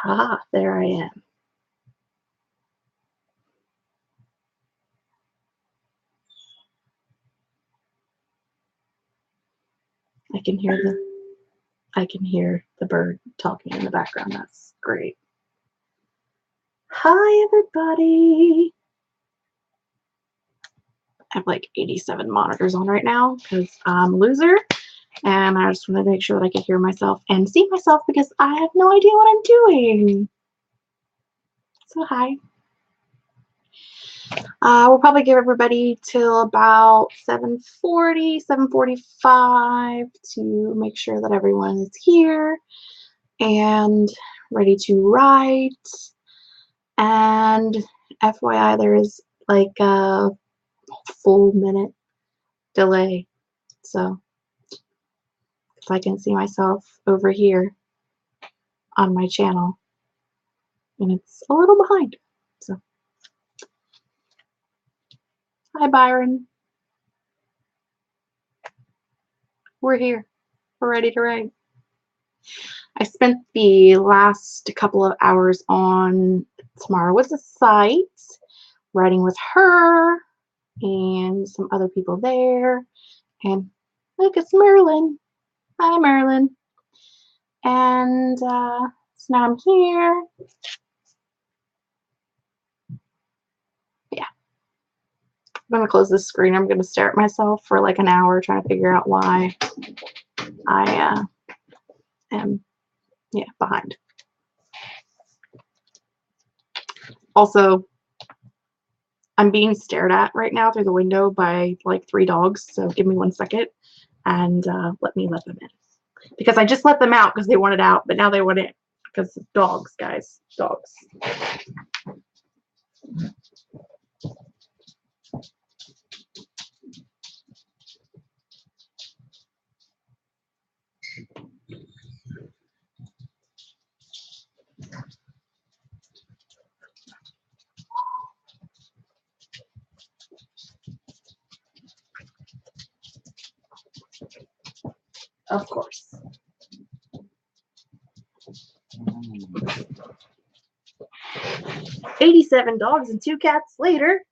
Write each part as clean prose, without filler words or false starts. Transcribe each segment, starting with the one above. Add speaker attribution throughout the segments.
Speaker 1: Ah, there I am. I can hear the bird talking in the background. That's great. Hi, everybody. I have like 87 monitors on right now because I'm a loser, and I just wanted to make sure that I could hear myself and see myself because I have no idea what I'm doing. So hi. We'll probably give everybody till about 7:40, 7:45 to make sure that everyone is here and ready to write. And FYI, there is like a full minute delay. So if I can see myself over here on my channel, and it's a little behind. So hi, Byron. We're here. We're ready to write. I spent the last couple of hours on Tomorrow Was a Sight, writing with her and some other people there. And look, it's Merlin. Hi, Merlin. And so now I'm here. Yeah. I'm going to close this screen. I'm going to stare at myself for like an hour trying to figure out why I am behind. Also, I'm being stared at right now through the window by like 3 dogs, so give me 1 second and let me let them in. Because I just let them out because they wanted out, but now they want in because dogs, guys, dogs. Of course. $87 and 2 cats later.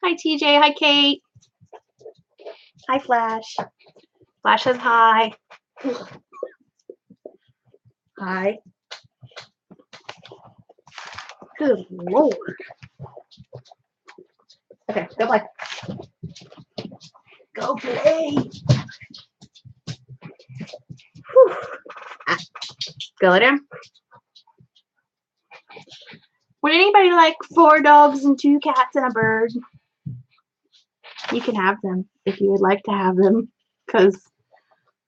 Speaker 1: Hi, TJ. Hi, Kate. Hi, Flash. Flash says hi. Hi. Good Lord. Okay, go play. Go play. Whew. Go lay down. Would anybody like 4 dogs and 2 cats and a bird? You can have them if you would like to have them, because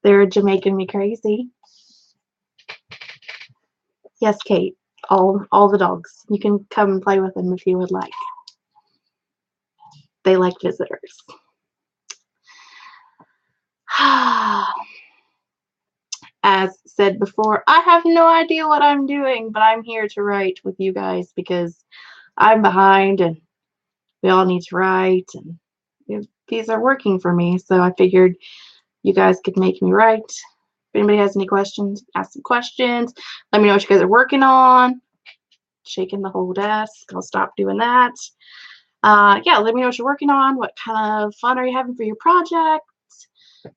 Speaker 1: they're Jamaican me crazy. Yes, Kate. All the dogs. You can come and play with them if you would like. They like visitors. As said before, I have no idea what I'm doing, but I'm here to write with you guys because I'm behind and we all need to write, and these are working for me, so I figured you guys could make me write. If anybody has any questions, ask some questions. Let me know what you guys are working on. Shaking the whole desk. I'll stop doing that. Yeah, let me know what you're working on. What kind of fun are you having for your project?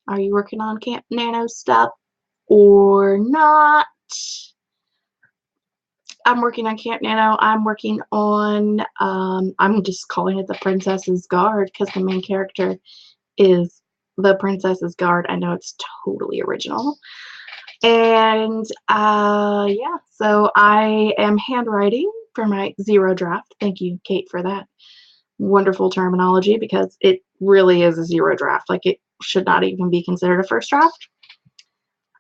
Speaker 1: Are you working on Camp Nano stuff or not? I'm working on Camp Nano. I'm working on, I'm just calling it the Princess's Guard because the main character is the Princess's Guard. I know it's totally original. And yeah, so I am handwriting for my 0 draft. Thank you, Kate, for that wonderful terminology, because it really is a 0 draft. Like, it should not even be considered a first draft.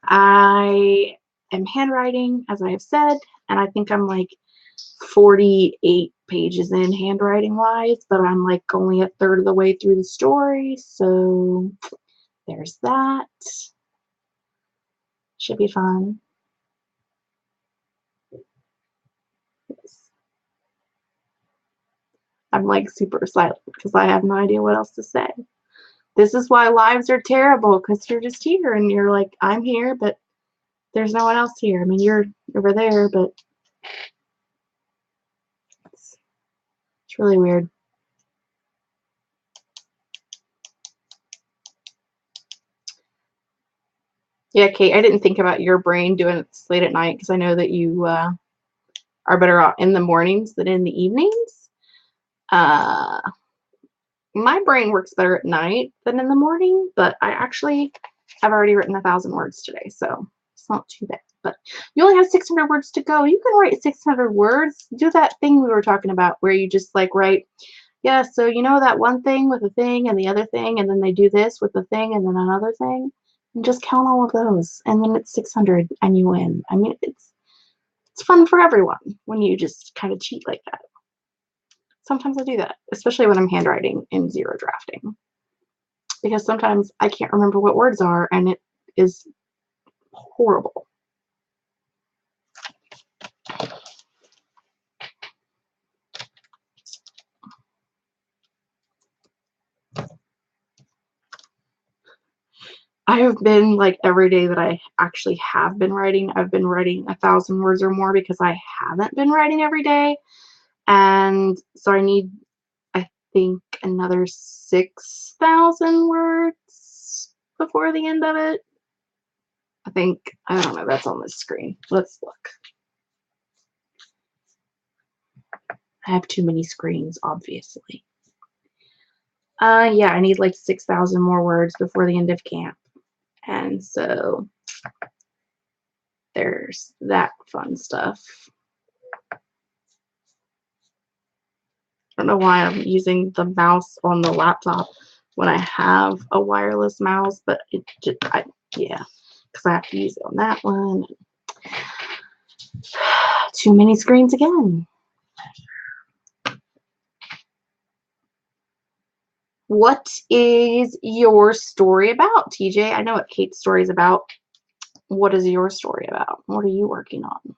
Speaker 1: I am handwriting, as I have said, and I think I'm like 48 pages in handwriting wise, but I'm like only a third of the way through the story, so there's that. Should be fun. Yes. I'm like super silent because I have no idea what else to say. This is why lives are terrible, because you're just here and you're like, I'm here, but there's no one else here. I mean, you're over there, but it's really weird. Yeah, Kate, I didn't think about your brain doing it late at night because I know that you are better out in the mornings than in the evenings. My brain works better at night than in the morning, but I actually have already written 1,000 words today, so it's not too bad. But you only have 600 words to go. You can write 600 words. Do that thing we were talking about where you just like write, yeah, so you know that one thing with a thing and the other thing, and then they do this with the thing and then another thing, and just count all of those, and then it's 600 and you win. I mean, it's fun for everyone when you just kind of cheat like that. Sometimes I do that, especially when I'm handwriting in zero drafting, because sometimes I can't remember what words are and it is horrible. I have been like every day that I actually have been writing, I've been writing 1,000 words or more because I haven't been writing every day. And so I need, I think, another 6,000 words before the end of it. I think, I don't know, that's on the screen. Let's look. I have too many screens, obviously. Yeah, I need like 6,000 more words before the end of camp. And so there's that fun stuff. I don't know why I'm using the mouse on the laptop when I have a wireless mouse, but it just, yeah, because I have to use it on that one. Too many screens again. What is your story about, TJ? I know what Kate's story is about. What is your story about? What are you working on?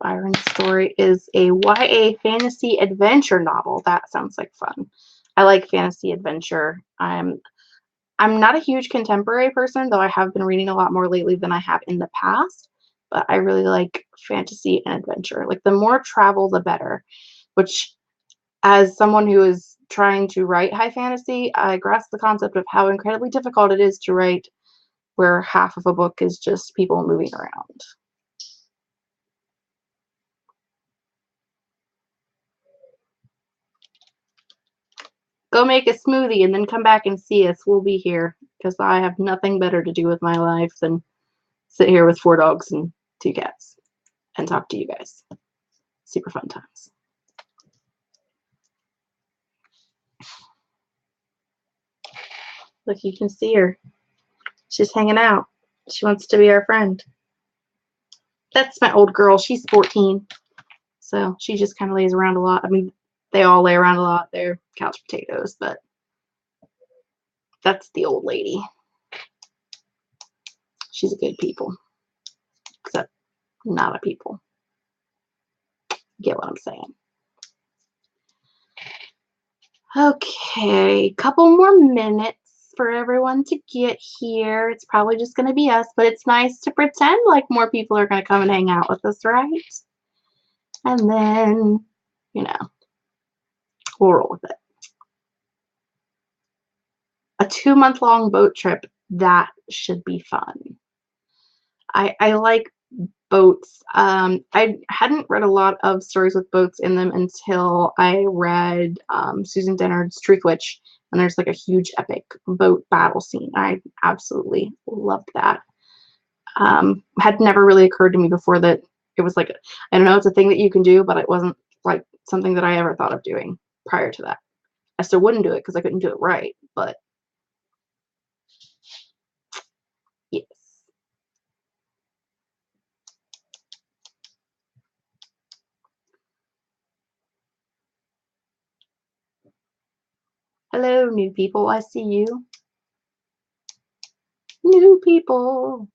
Speaker 1: Byron's story is a YA fantasy adventure novel. That sounds like fun. I like fantasy adventure. I'm not a huge contemporary person, though I have been reading a lot more lately than I have in the past. But I really like fantasy and adventure. Like the more travel, the better. Which, as someone who is trying to write high fantasy, I grasp the concept of how incredibly difficult it is to write where half of a book is just people moving around. Go make a smoothie and then come back and see us. We'll be here because I have nothing better to do with my life than sit here with 4 dogs and 2 cats and talk to you guys. Super fun times. Look, you can see her. She's hanging out. She wants to be our friend. That's my old girl. She's 14. So she just kind of lays around a lot. I mean, they all lay around a lot. They're couch potatoes, but that's the old lady. She's a good people. Except not a people. Get what I'm saying. Okay, couple more minutes for everyone to get here. It's probably just going to be us, but it's nice to pretend like more people are going to come and hang out with us, right? And then, you know, we'll roll with it. A 2-month-long boat trip, that should be fun. I like boats. I hadn't read a lot of stories with boats in them until I read Susan Dennard's Truth Witch, and there's like a huge epic boat battle scene. I absolutely loved that. Had never really occurred to me before that it was like, I don't know, it's a thing that you can do, but it wasn't like something that I ever thought of doing prior to that. I still wouldn't do it because I couldn't do it right, but yes. Hello, new people. I see you. New people.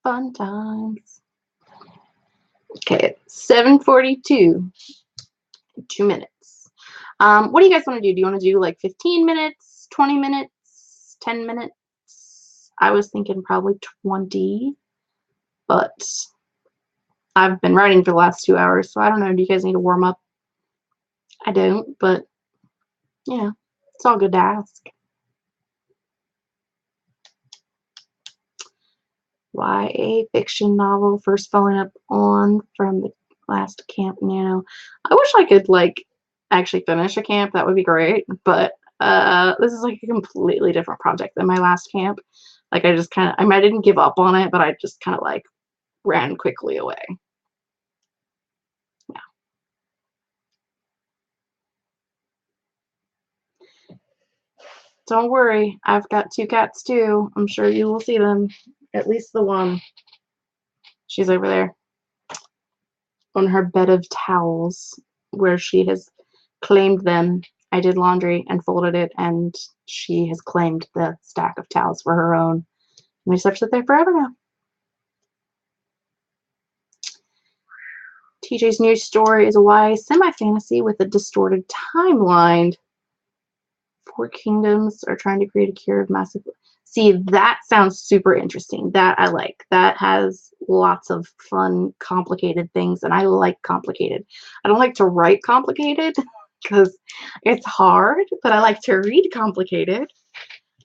Speaker 1: Fun times. Okay, 7:42. 2 minutes. What do you guys want to do? Do you want to do like 15 minutes, 20 minutes, 10 minutes? I was thinking probably 20, but I've been writing for the last 2 hours, so I don't know. Do you guys need to warm up? I don't, but yeah, it's all good to ask. YA fiction novel first following up on from the last Camp Nano. I wish I could like actually finish a camp. That would be great, but this is like a completely different project than my last camp. Like I just kind of I didn't give up on it, but I just kind of like ran quickly away. Yeah. Don't worry, I've got 2 cats too. I'm sure you will see them. At least the one. She's over there on her bed of towels where she has claimed them. I did laundry and folded it, and she has claimed the stack of towels for her own. And we just have to sit there forever now. TJ's new story is a YA semi-fantasy with a distorted timeline. 4 kingdoms are trying to create a cure of massive... See, that sounds super interesting. That I like. That has lots of fun, complicated things, and I like complicated. I don't like to write complicated because it's hard, but I like to read complicated.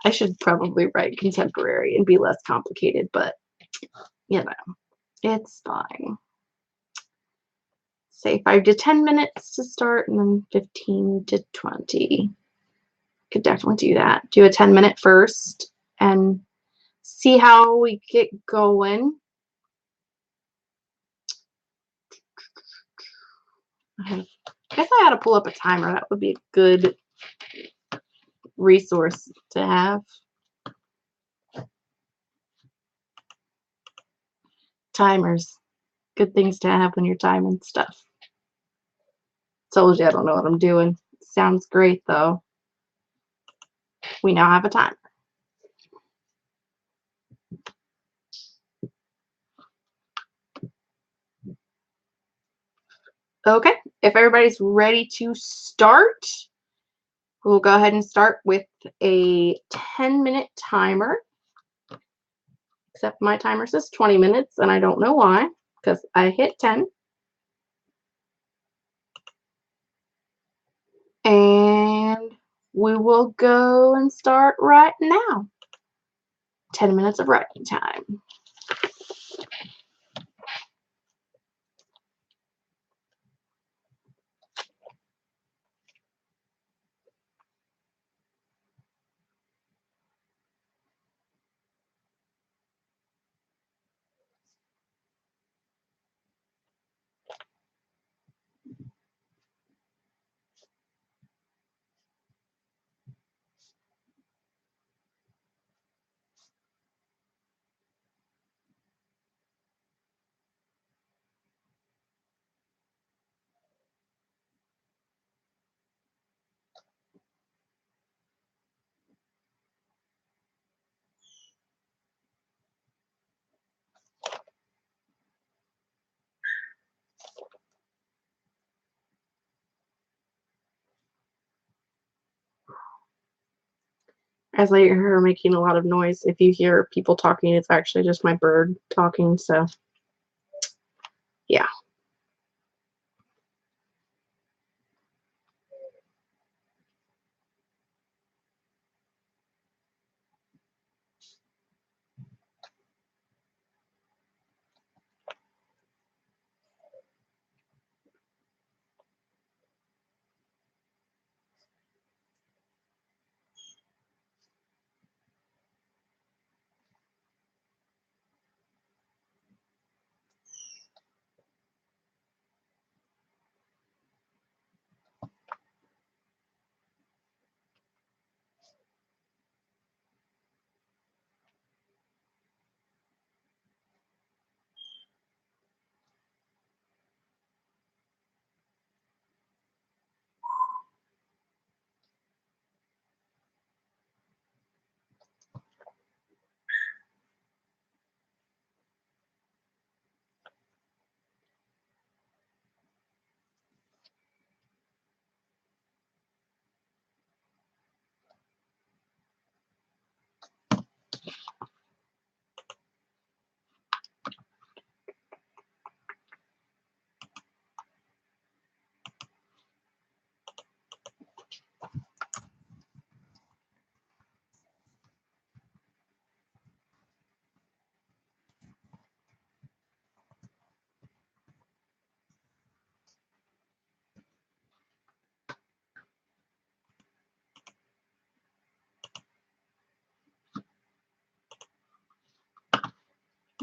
Speaker 1: I should probably write contemporary and be less complicated, but you know, it's fine. Say 5 to 10 minutes to start and then 15 to 20. Could definitely do that. Do a 10-minute first and see how we get going. I guess I ought to pull up a timer. That would be a good resource to have. Timers. Good things to have when you're timing stuff. Told you I don't know what I'm doing. Sounds great though. We now have a timer. Okay, if everybody's ready to start, we'll go ahead and start with a 10-minute timer. Except my timer says 20 minutes, and I don't know why, because I hit 10. And we will go and start right now. 10 minutes of writing time. As I hear her making a lot of noise, if you hear people talking, it's actually just my bird talking, so yeah.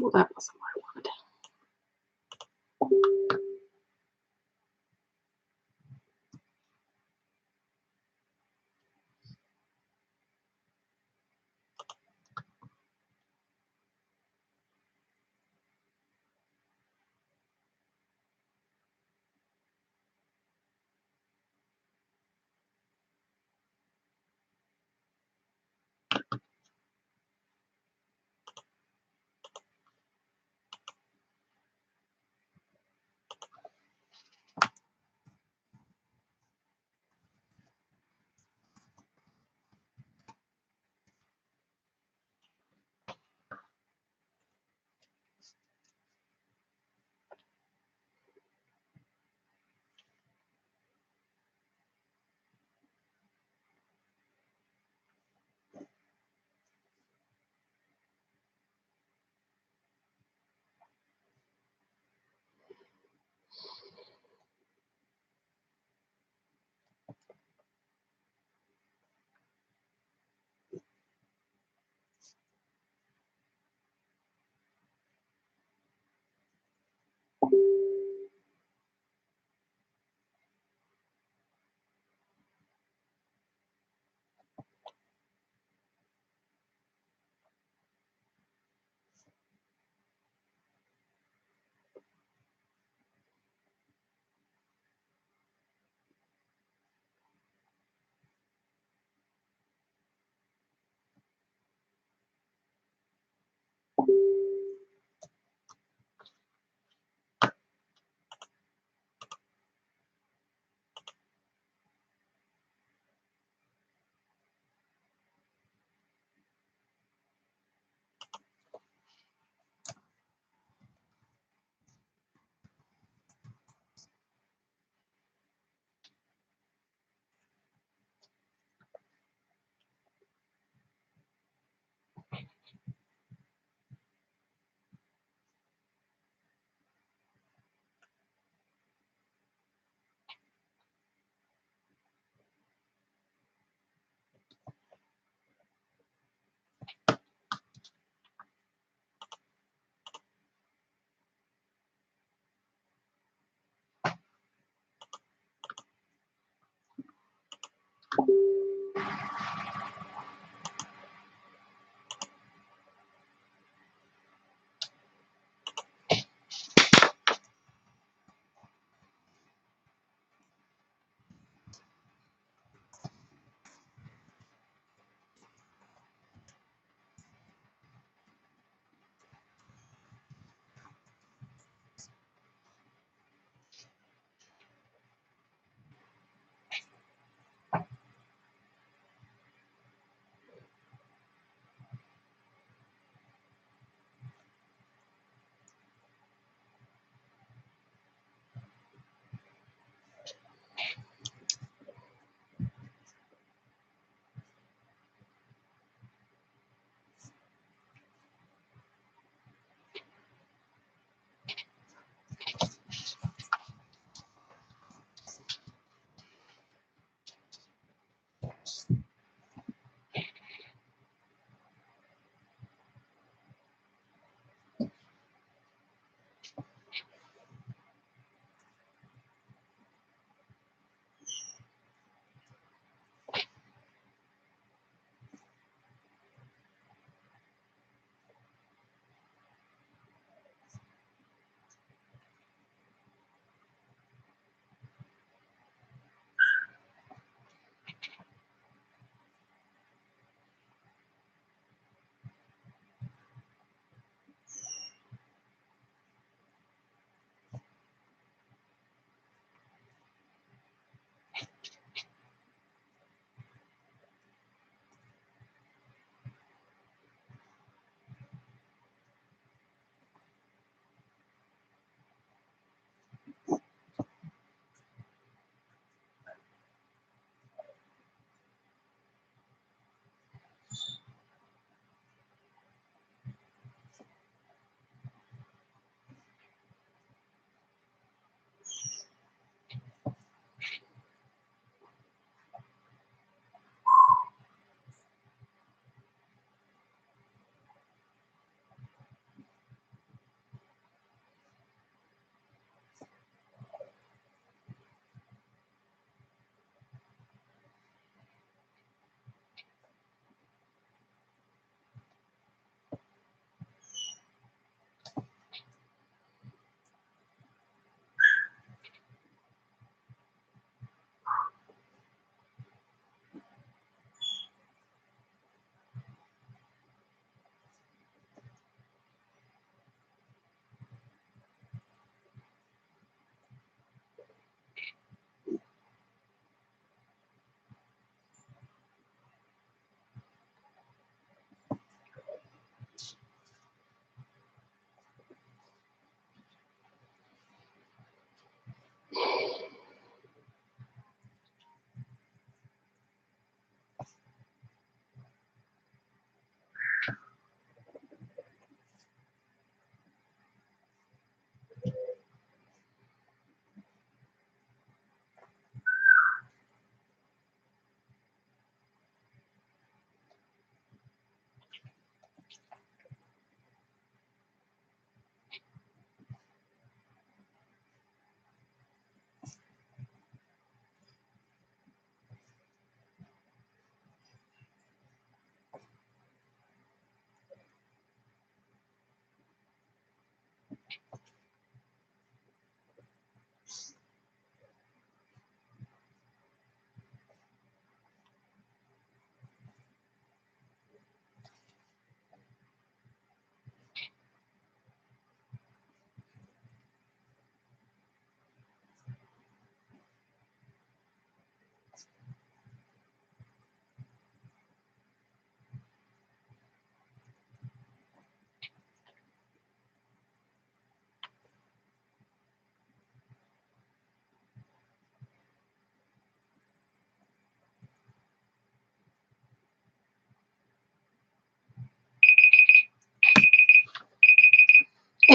Speaker 1: Oh, that wasn't what I wanted.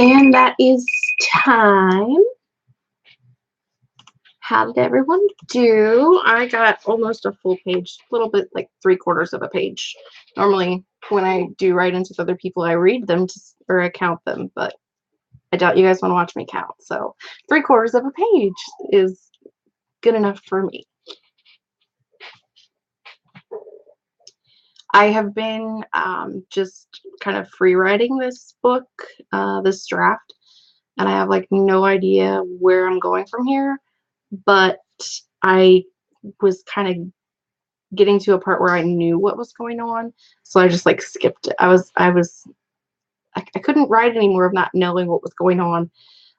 Speaker 1: And that is time. How did everyone do? I got almost a full page, a little bit like 3/4 of a page. Normally, when I do write-ins with other people, I read them or I count them, but I doubt you guys want to watch me count. So 3/4 of a page is good enough for me. I have been just kind of free writing this book, this draft, and I have like no idea where I'm going from here, but I was kind of getting to a part where I knew what was going on, so I just like skipped it. I couldn't write anymore of not knowing what was going on.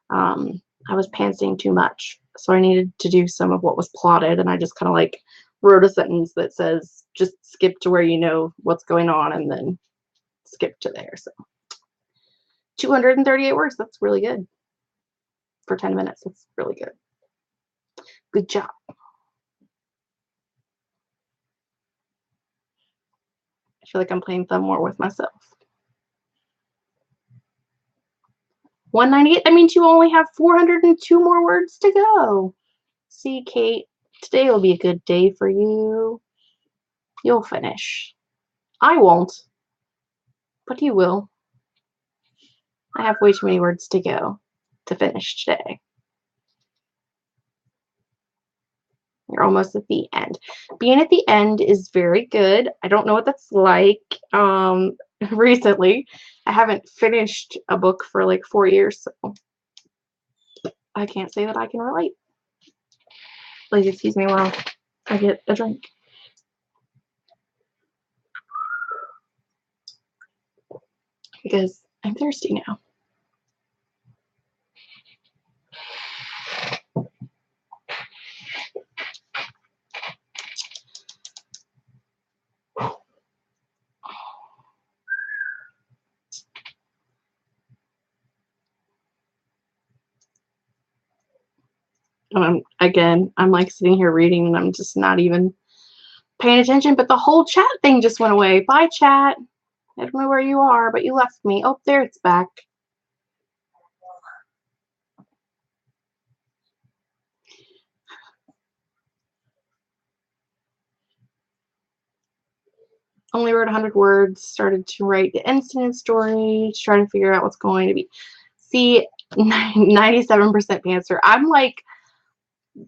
Speaker 1: I was pantsing too much, so I needed to do some of what was plotted, and I just kind of like wrote a sentence that says just skip to where you know what's going on and then skip to there. So 238 words, that's really good for 10 minutes. That's really good. Good job. I feel like I'm playing Thumb War with myself. 198, that means you only have 402 more words to go. See, Kate, today will be a good day for you. You'll finish. I won't, but you will. I have way too many words to go to finish today. You're almost at the end. Being at the end is very good. I don't know what that's like. Recently, I haven't finished a book for like 4 years, so I can't say that I can relate. Please excuse me while I get a drink. Because I'm thirsty now. Again, I'm like sitting here reading and I'm just not even paying attention, but the whole chat thing just went away. Bye, chat. I don't know where you are, but you left me. Oh, there it's back. Only wrote 100 words, started to write the incident story, trying to figure out what's going to be. See, 97% pantser. I'm like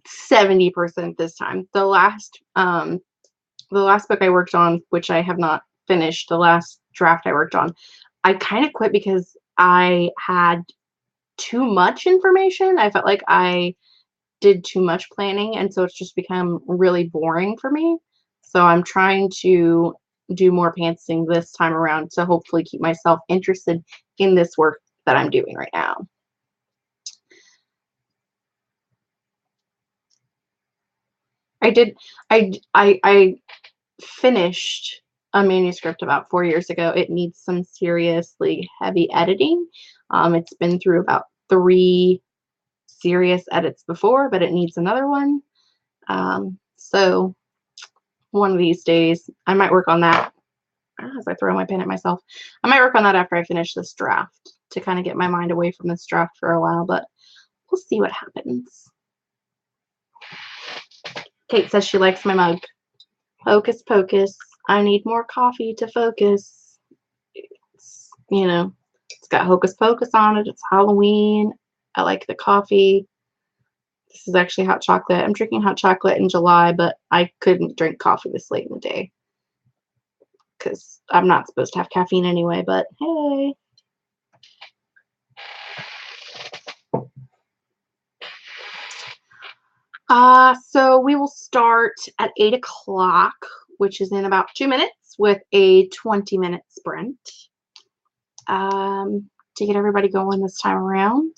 Speaker 1: 70% this time. The last book I worked on, which I have not finished, the last draft I worked on, I kind of quit because I had too much information. I felt like I did too much planning, and so it's just become really boring for me. So I'm trying to do more pantsing this time around to hopefully keep myself interested in this work that I'm doing right now. I finished a manuscript about 4 years ago. It needs some seriously heavy editing. It's been through about 3 serious edits before, but it needs another one. So one of these days, I might work on that. As I throw my pen at myself, I might work on that after I finish this draft to kind of get my mind away from this draft for a while, but we'll see what happens. Kate says she likes my mug. Hocus pocus. I need more coffee to focus. It's, you know, it's got hocus pocus on it. It's Halloween. I like the coffee. This is actually hot chocolate. I'm drinking hot chocolate in July, but I couldn't drink coffee this late in the day because I'm not supposed to have caffeine anyway, but hey. So we will start at 8 o'clock, which is in about 2 minutes, with a 20-minute sprint to get everybody going this time around.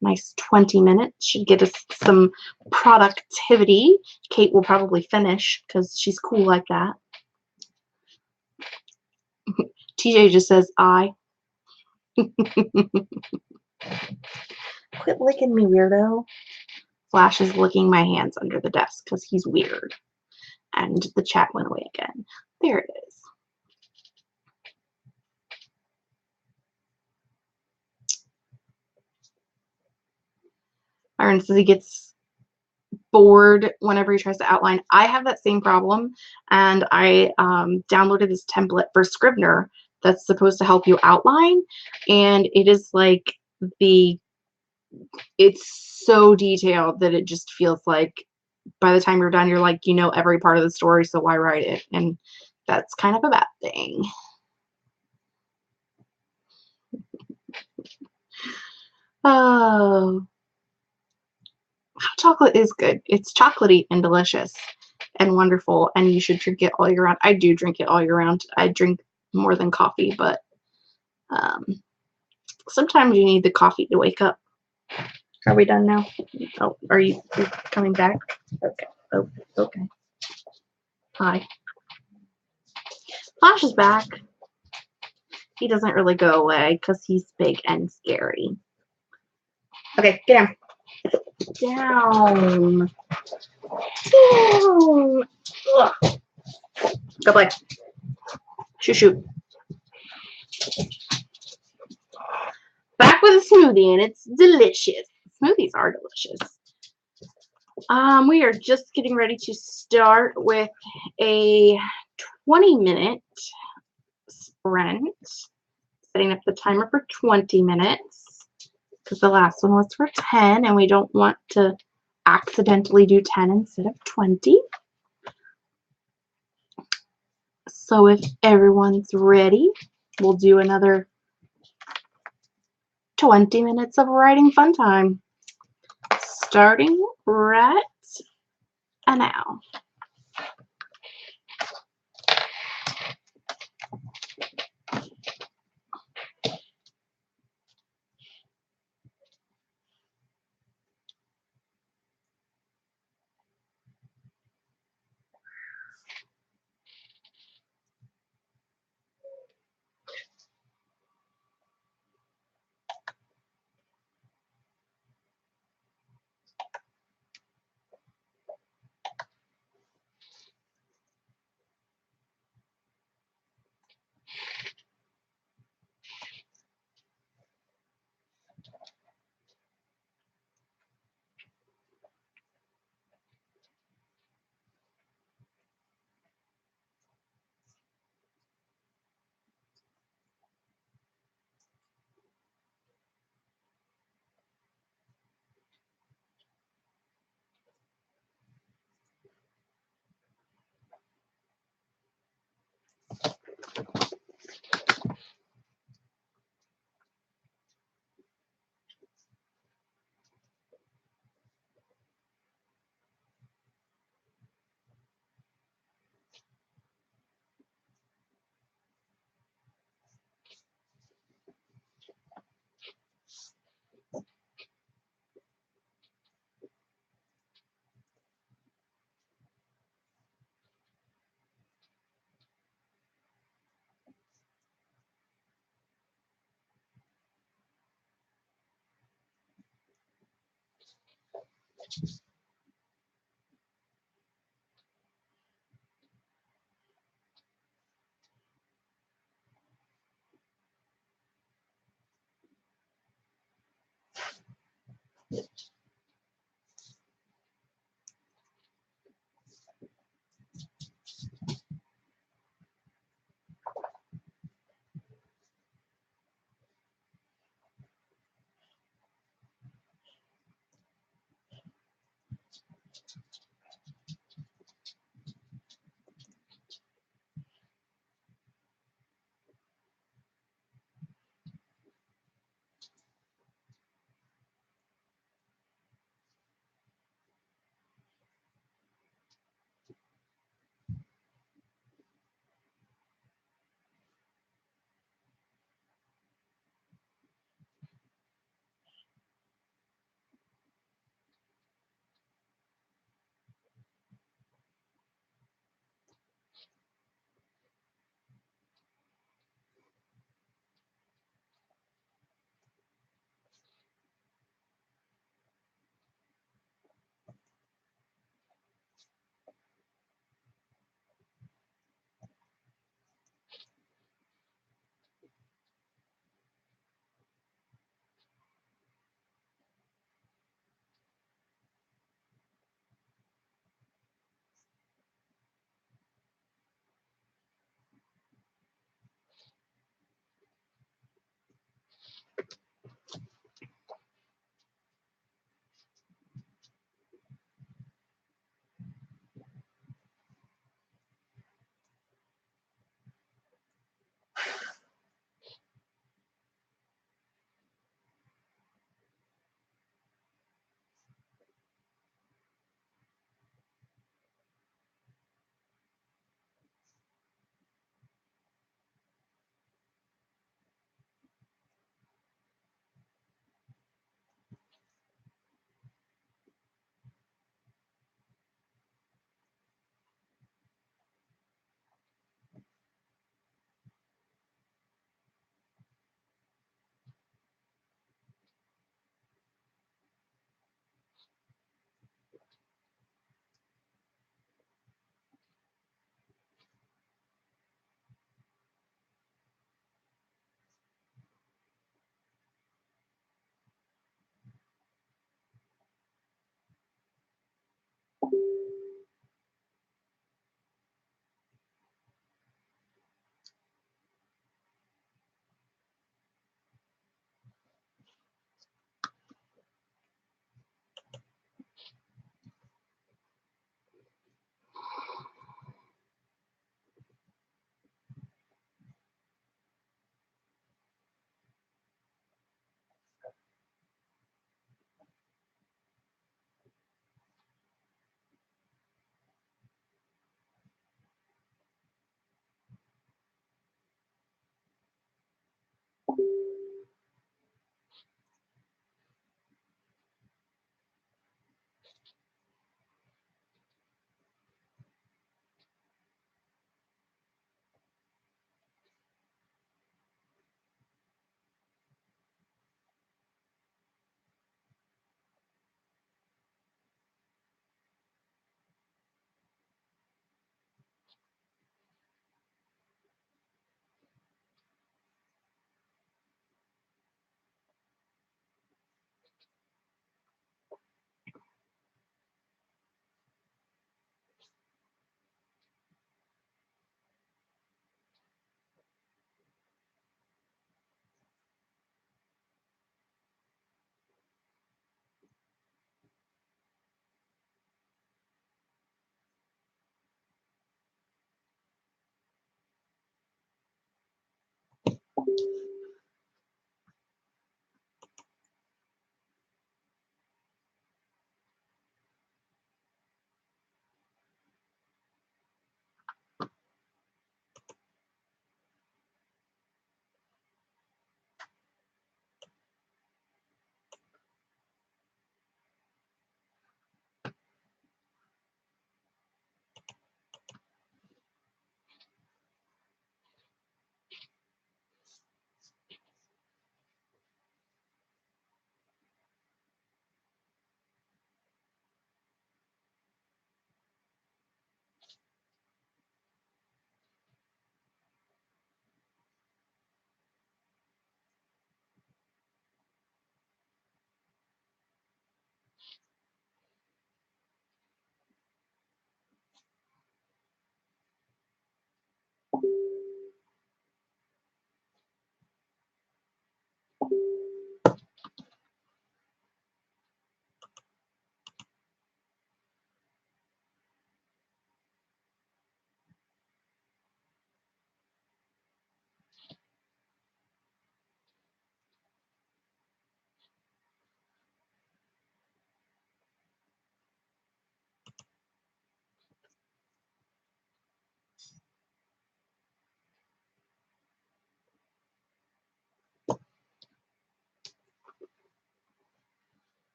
Speaker 1: Nice 20 minutes should get us some productivity. Kate will probably finish because she's cool like that. TJ just says, I. Quit licking me, weirdo. Flash is licking my hands under the desk because he's weird. And the chat went away again. There it is. Aaron says he gets bored whenever he tries to outline. I have that same problem, and I downloaded this template for Scrivener that's supposed to help you outline, and it is like it's so detailed that it just feels like by the time you're done, you're like, you know every part of the story, so why write it? And that's kind of a bad thing. Oh, hot chocolate is good. It's chocolatey and delicious and wonderful, and you should drink it all year round. I do drink it all year round. I drink more than coffee, but um, sometimes you need the coffee to wake up. Are we done now? Oh, are you coming back? Okay. Oh, okay. Hi. Flash is back. He doesn't really go away because he's big and scary. Okay, get him. Down. Down. Ugh. Go play. Shoot, shoot. Back with a smoothie, and it's delicious. Smoothies are delicious. We are just getting ready to start with a 20-minute sprint. Setting up the timer for 20 minutes because the last one was for 10, and we don't want to accidentally do 10 instead of 20. So if everyone's ready, we'll do another 20 minutes of writing fun time. Starting right now.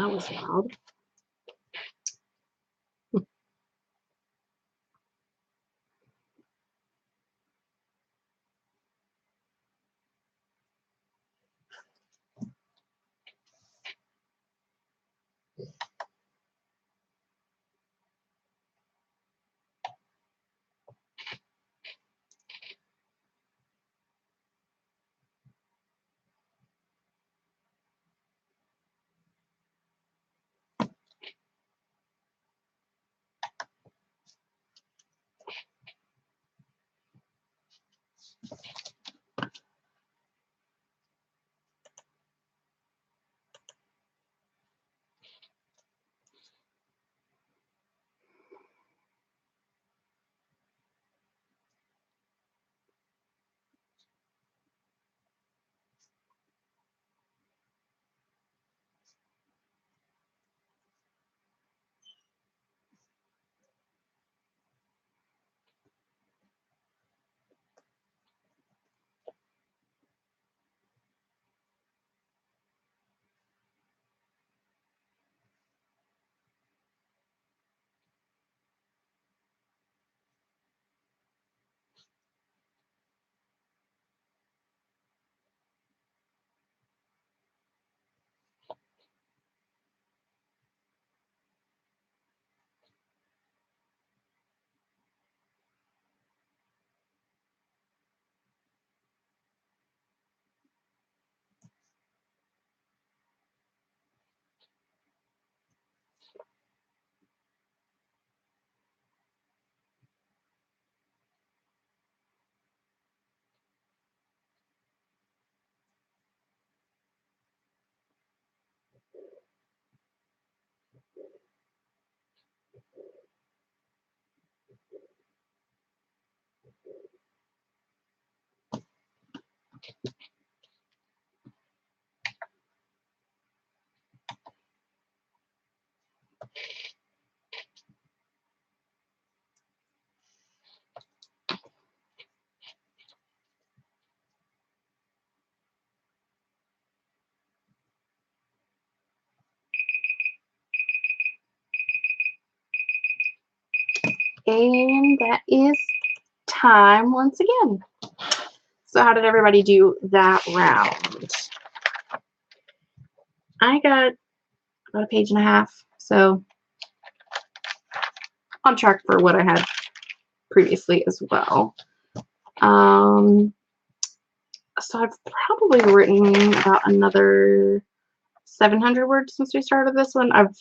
Speaker 1: That was loud. And that is time once again. So how did everybody do that round? I got about a page and a half, so on track for what I had previously as well. So I've probably written about another 700 words since we started this one. I've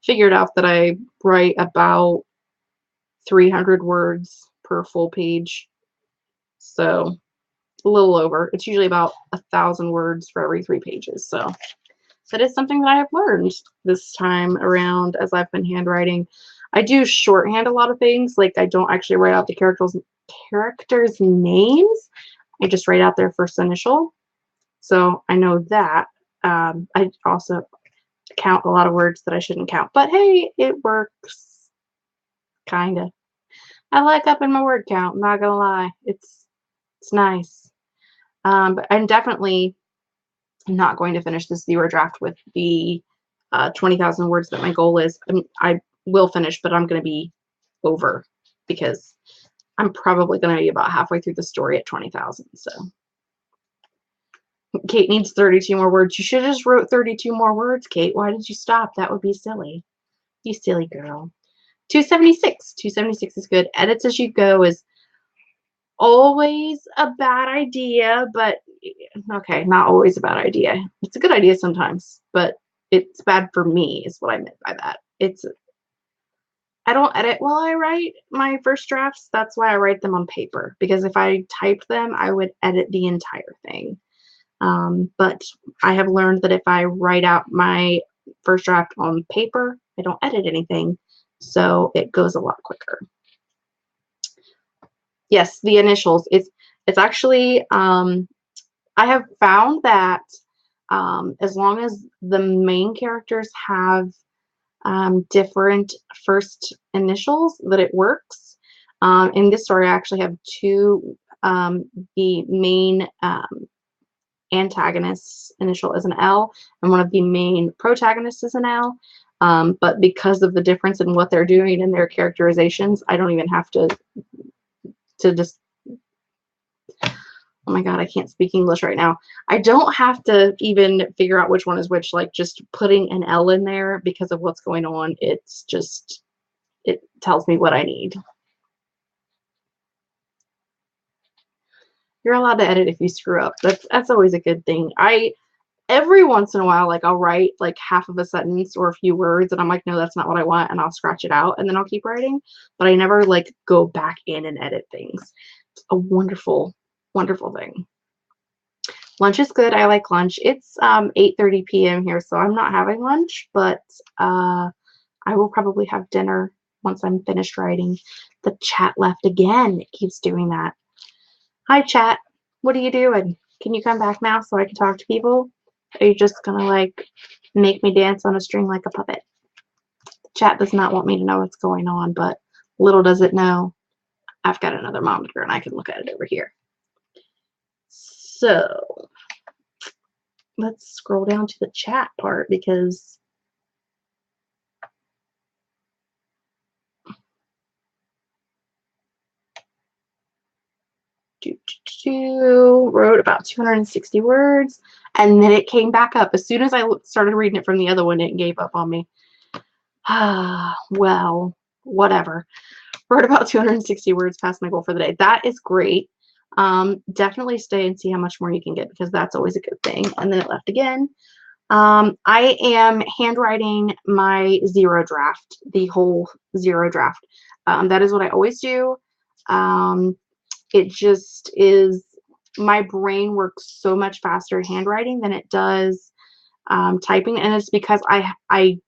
Speaker 1: figured out that I write about 300 words per full page, so a little over. It's usually about 1,000 words for every 3 pages. So that is something that I have learned this time around as I've been handwriting. I do shorthand a lot of things. Like, I don't actually write out the characters' names. I just write out their first initial. So I know that. I also count a lot of words that I shouldn't count. But hey, it works. Kind of. I like upping my word count. I'm not gonna lie. It's nice. But I'm definitely not going to finish this viewer draft with the 20,000 words that my goal is. I will finish, but I'm going to be over because I'm probably going to be about halfway through the story at 20,000. So Kate needs 32 more words. You should have just wrote 32 more words, Kate. Why did you stop? That would be silly. You silly girl. 276. 276 is good. Edits as you go is always a bad idea, but okay, not always a bad idea. It's a good idea sometimes, but it's bad for me is what I meant by that. I don't edit while I write my first drafts. That's why I write them on paper, because if I typed them, I would edit the entire thing. But I have learned that if I write out my first draft on paper, I don't edit anything, so it goes a lot quicker. Yes, the initials. It's actually I have found that as long as the main characters have different first initials, that it works. In this story, I actually have 2. The main antagonist's initial is an L, and one of the main protagonists is an L. But because of the difference in what they're doing and their characterizations, I don't even have to just, oh my God, I can't speak English right now. I don't have to even figure out which one is which. Like, just putting an L in there because of what's going on, it's just, it tells me what I need. You're allowed to edit if you screw up. That's always a good thing. Every once in a while, like, I'll write like half of a sentence or a few words and I'm like, no, that's not what I want, and I'll scratch it out and then I'll keep writing. But I never like go back in and edit things. It's a wonderful, wonderful thing. Lunch is good. I like lunch. It's 8:30 p.m. here, so I'm not having lunch, but I will probably have dinner once I'm finished writing. The chat left again. It keeps doing that. Hi, chat. What are you doing? Can you come back now so I can talk to people? Are you just gonna like make me dance on a string like a puppet? The chat does not want me to know what's going on, but little does it know, I've got another monitor and I can look at it over here. So let's scroll down to the chat part because wrote about 260 words, and then it came back up. As soon as I started reading it from the other one, it gave up on me. Well, whatever. Wrote about 260 words past my goal for the day. That is great. Definitely stay and see how much more you can get because that's always a good thing. And then it left again. I am handwriting my zero draft, the whole zero draft. That is what I always do. It just is, my brain works so much faster handwriting than it does typing, and it's because I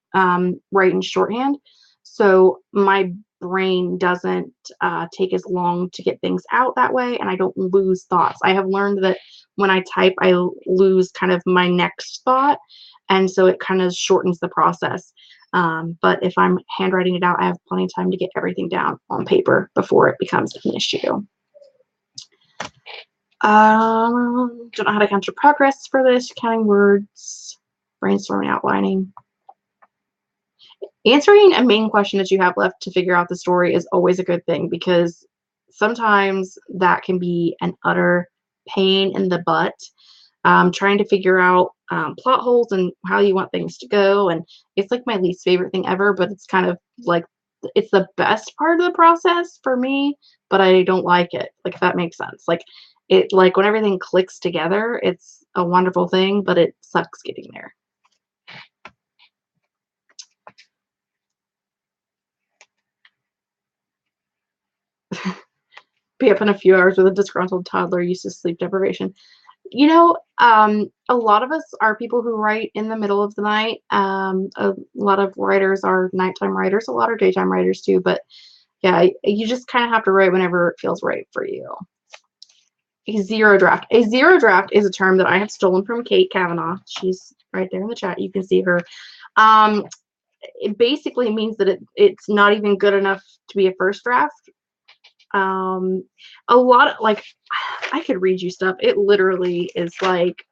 Speaker 1: write in shorthand, so my brain doesn't take as long to get things out that way, and I don't lose thoughts. I have learned that when I type, I lose kind of my next thought, and so it kind of shortens the process. But if I'm handwriting it out, I have plenty of time to get everything down on paper before it becomes an issue. Don't know how to count your progress for this. Counting words, brainstorming, outlining. Answering a main question that you have left to figure out the story is always a good thing because sometimes that can be an utter pain in the butt. Trying to figure out plot holes and how you want things to go, and it's like my least favorite thing ever, but it's kind of like it's the best part of the process for me, but I don't like it, like, if that makes sense. Like, it, like, when everything clicks together, it's a wonderful thing, but it sucks getting there. Be up in a few hours with a disgruntled toddler used to sleep deprivation. You know, a lot of us are people who write in the middle of the night. A lot of writers are nighttime writers. A lot are daytime writers too. But yeah, you just kind of have to write whenever it feels right for you. A zero draft. A zero draft is a term that I have stolen from Kate Kavanaugh. She's right there in the chat. You can see her. It basically means that it's not even good enough to be a first draft. A lot of, like, I could read you stuff. It literally is like,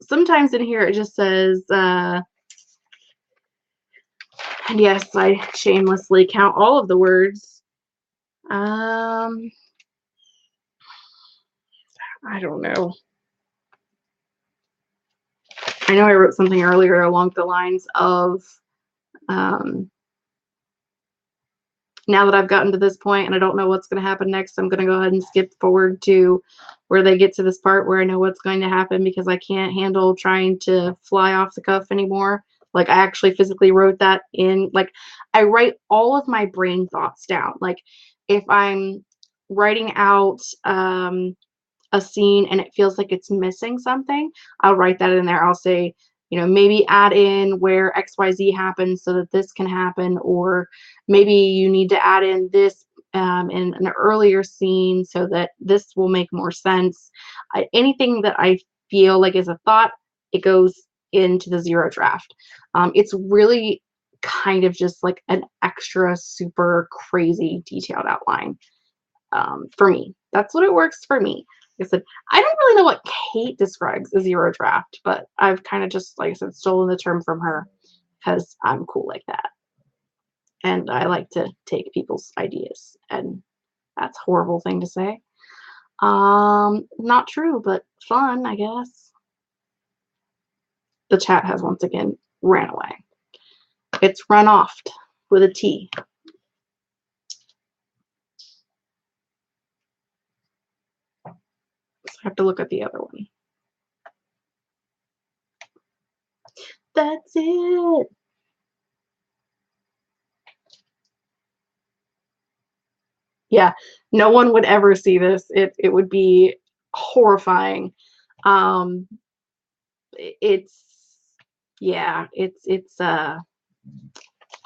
Speaker 1: sometimes in here it just says, and yes, I shamelessly count all of the words. I don't know. I know I wrote something earlier along the lines of, now that I've gotten to this point and I don't know what's going to happen next, I'm going to go ahead and skip forward to where they get to this part where I know what's going to happen because I can't handle trying to fly off the cuff anymore. Like, I actually physically wrote that in, like, I write all of my brain thoughts down. Like, if I'm writing out a scene and it feels like it's missing something, I'll write that in there. I'll say, you know, maybe add in where XYZ happens so that this can happen, or maybe you need to add in this in an earlier scene so that this will make more sense. Anything that I feel like is a thought, it goes into the zero draft. It's really kind of just like an extra super crazy detailed outline for me. That's what it works for me. I said, I don't really know what Kate describes as zero draft, but I've kind of just, like I said, stolen the term from her because I'm cool like that. And I like to take people's ideas. And that's a horrible thing to say. Not true, but fun, I guess. The chat has once again ran away. It's run off with a T. So I have to look at the other one. That's it. Yeah, no one would ever see this. It would be horrifying. Um, it's yeah, it's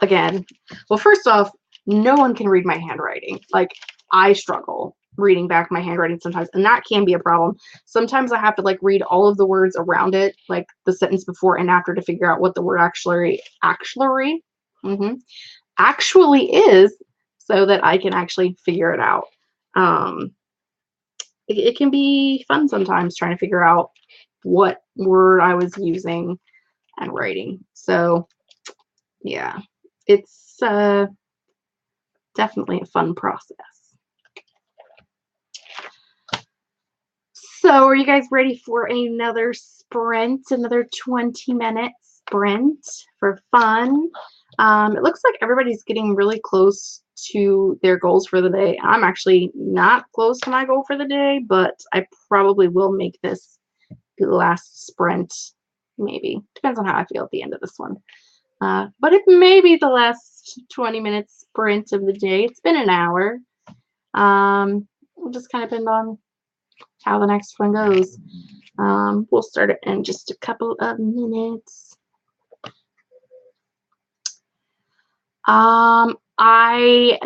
Speaker 1: again. Well, first off, no one can read my handwriting. Like I struggle reading back my handwriting sometimes, and that can be a problem. Sometimes I have to like read all of the words around it, like the sentence before and after, to figure out what the word actually is, so that I can actually figure it out. Um, it can be fun sometimes trying to figure out what word I was using and writing. So yeah, it's definitely a fun process. So are you guys ready for another sprint, another 20-minute sprint for fun? It looks like everybody's getting really close to their goals for the day. I'm actually not close to my goal for the day, but I probably will make this the last sprint. Maybe. Depends on how I feel at the end of this one. But it may be the last 20-minute sprint of the day. It's been an hour. It'll just kind of depend on how the next one goes. We'll start it in just a couple of minutes.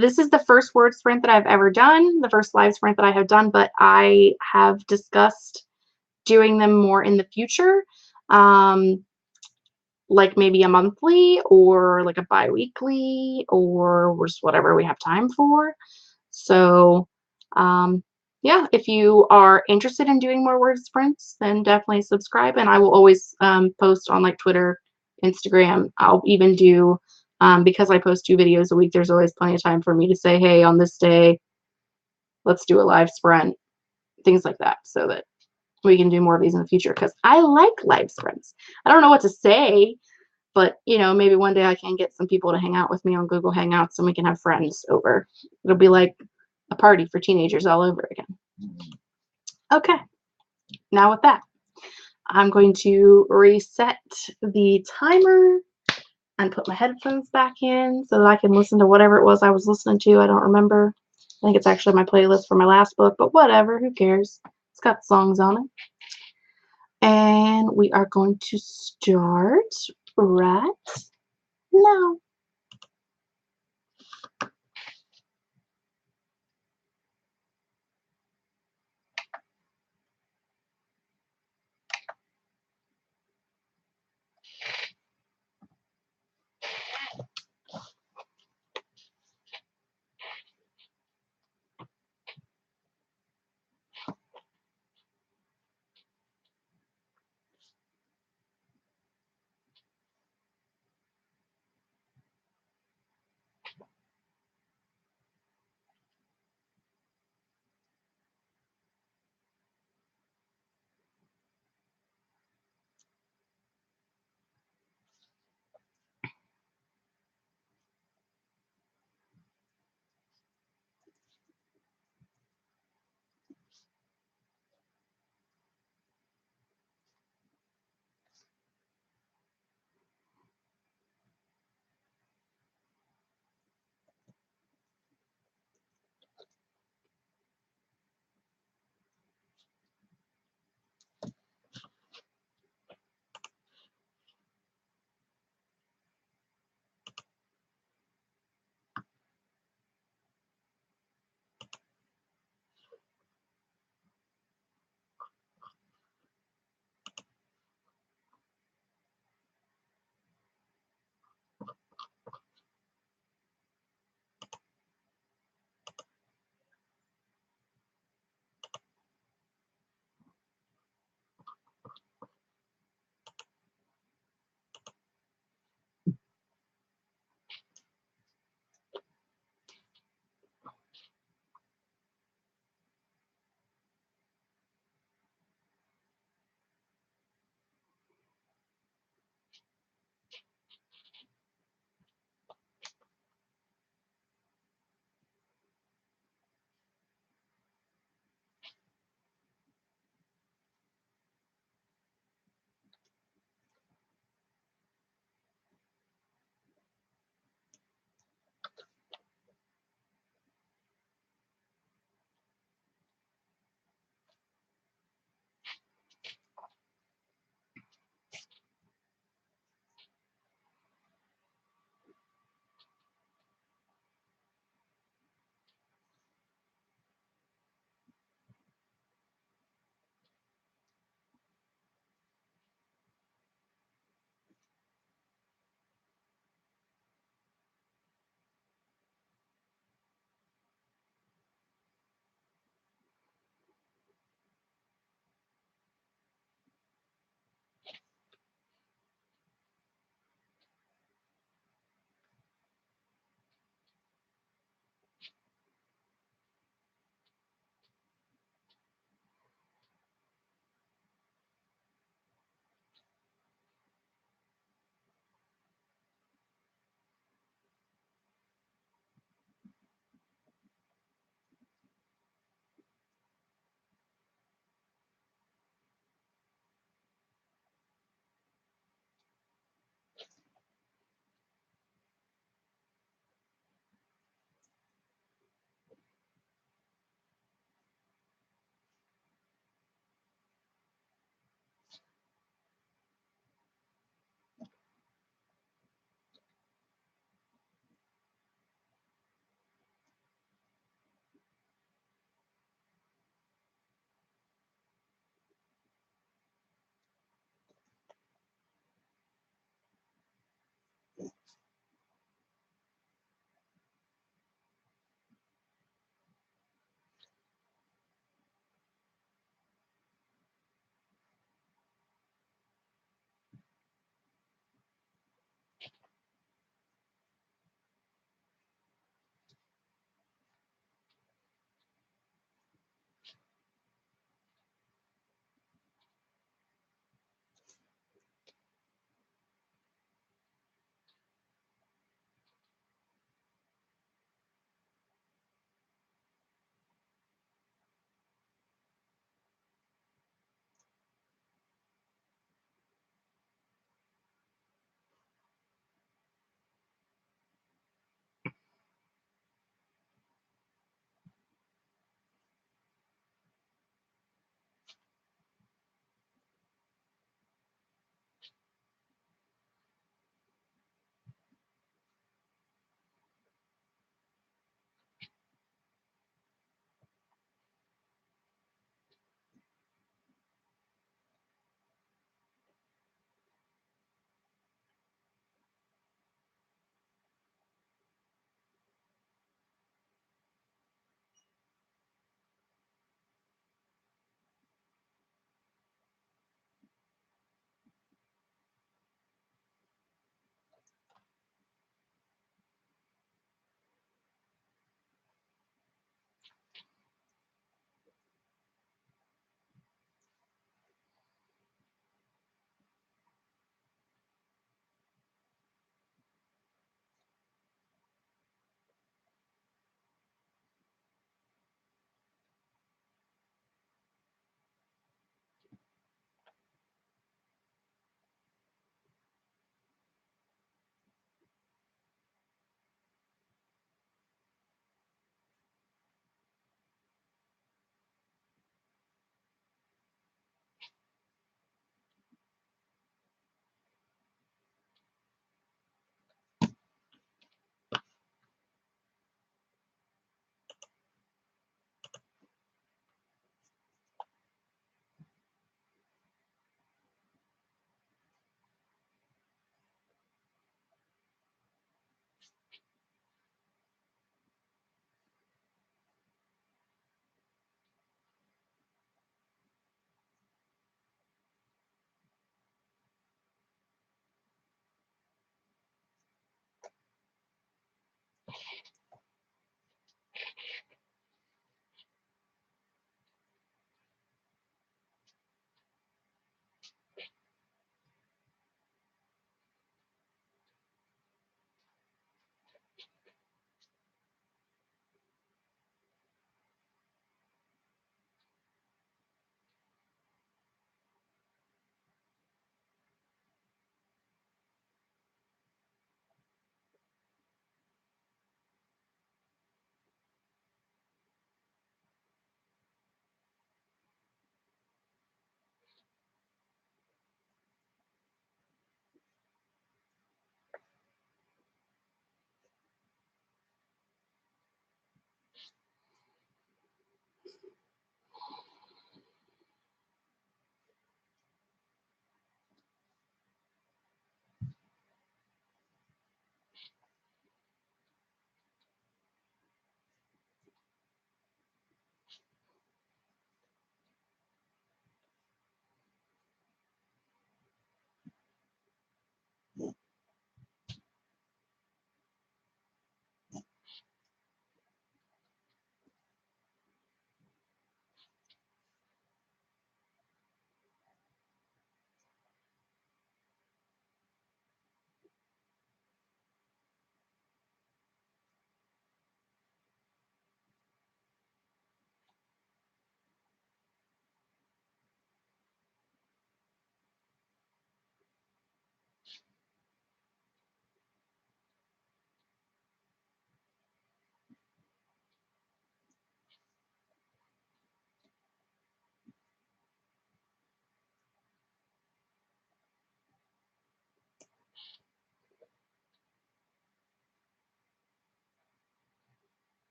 Speaker 1: This is the first word sprint that I've ever done, the first live sprint that I have done, but I have discussed doing them more in the future, like maybe a monthly or like a bi-weekly or just whatever we have time for. So yeah, if you are interested in doing more word sprints, then definitely subscribe, and I will always post on like Twitter, Instagram. I'll even do because I post 2 videos a week, there's always plenty of time for me to say, hey, on this day, let's do a live sprint, things like that, so that we can do more of these in the future, because I like live sprints. I don't know what to say, but you know, maybe one day I can get some people to hang out with me on Google Hangouts and we can have friends over. It'll be like a party for teenagers all over again. Okay, now with that, I'm going to reset the timer and put my headphones back in so that I can listen to whatever it was I was listening to. I don't remember. I think it's actually my playlist for my last book, but whatever, who cares? It's got songs on it. And we are going to start right now.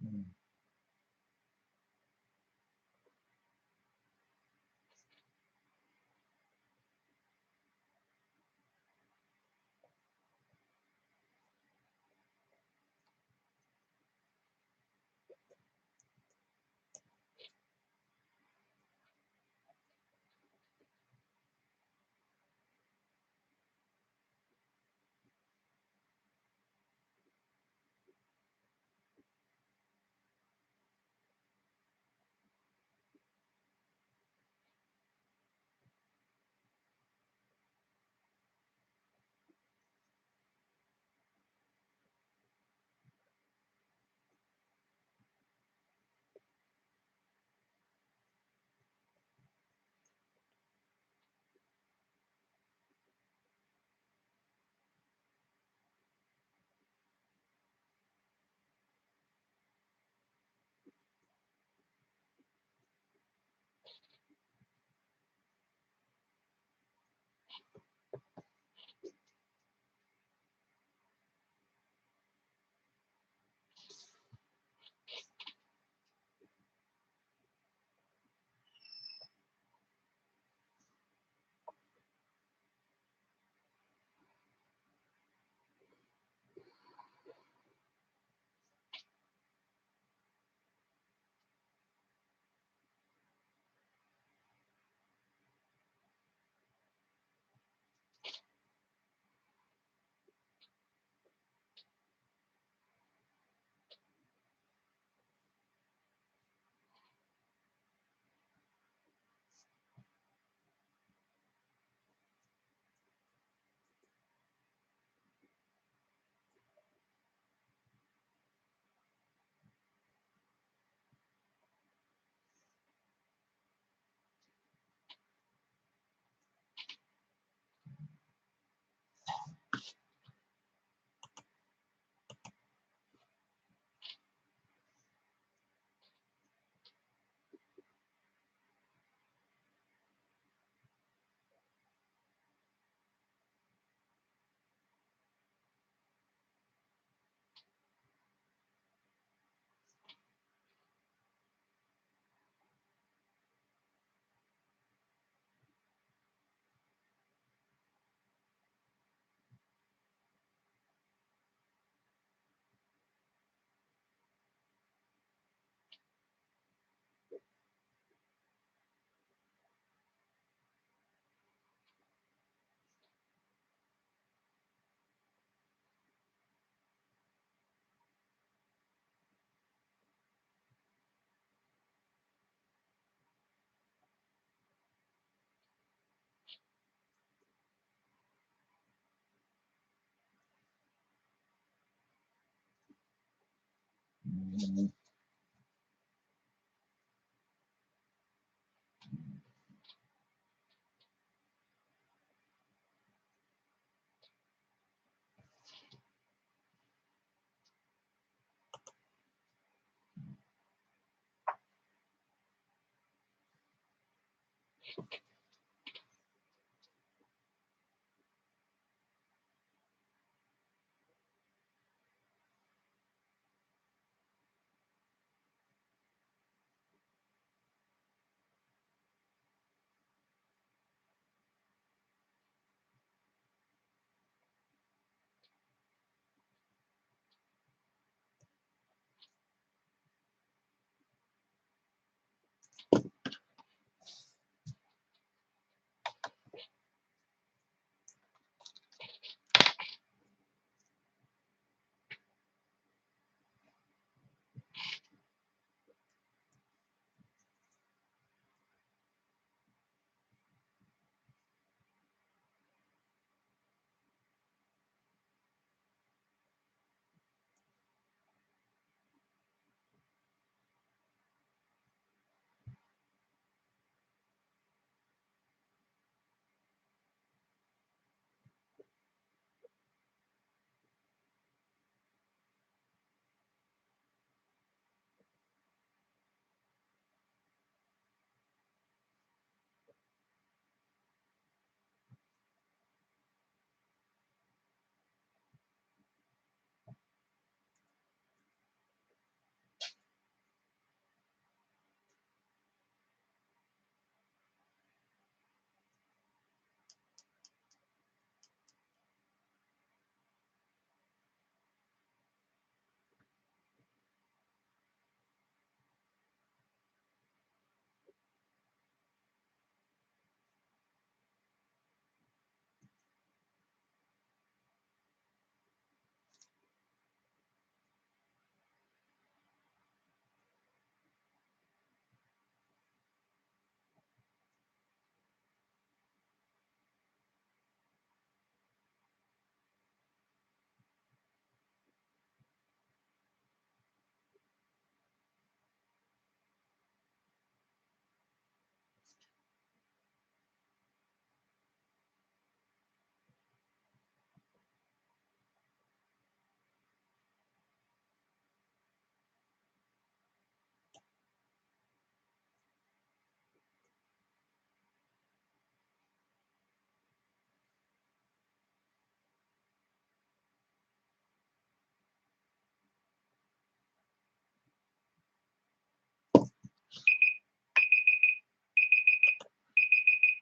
Speaker 2: Mm. Mm.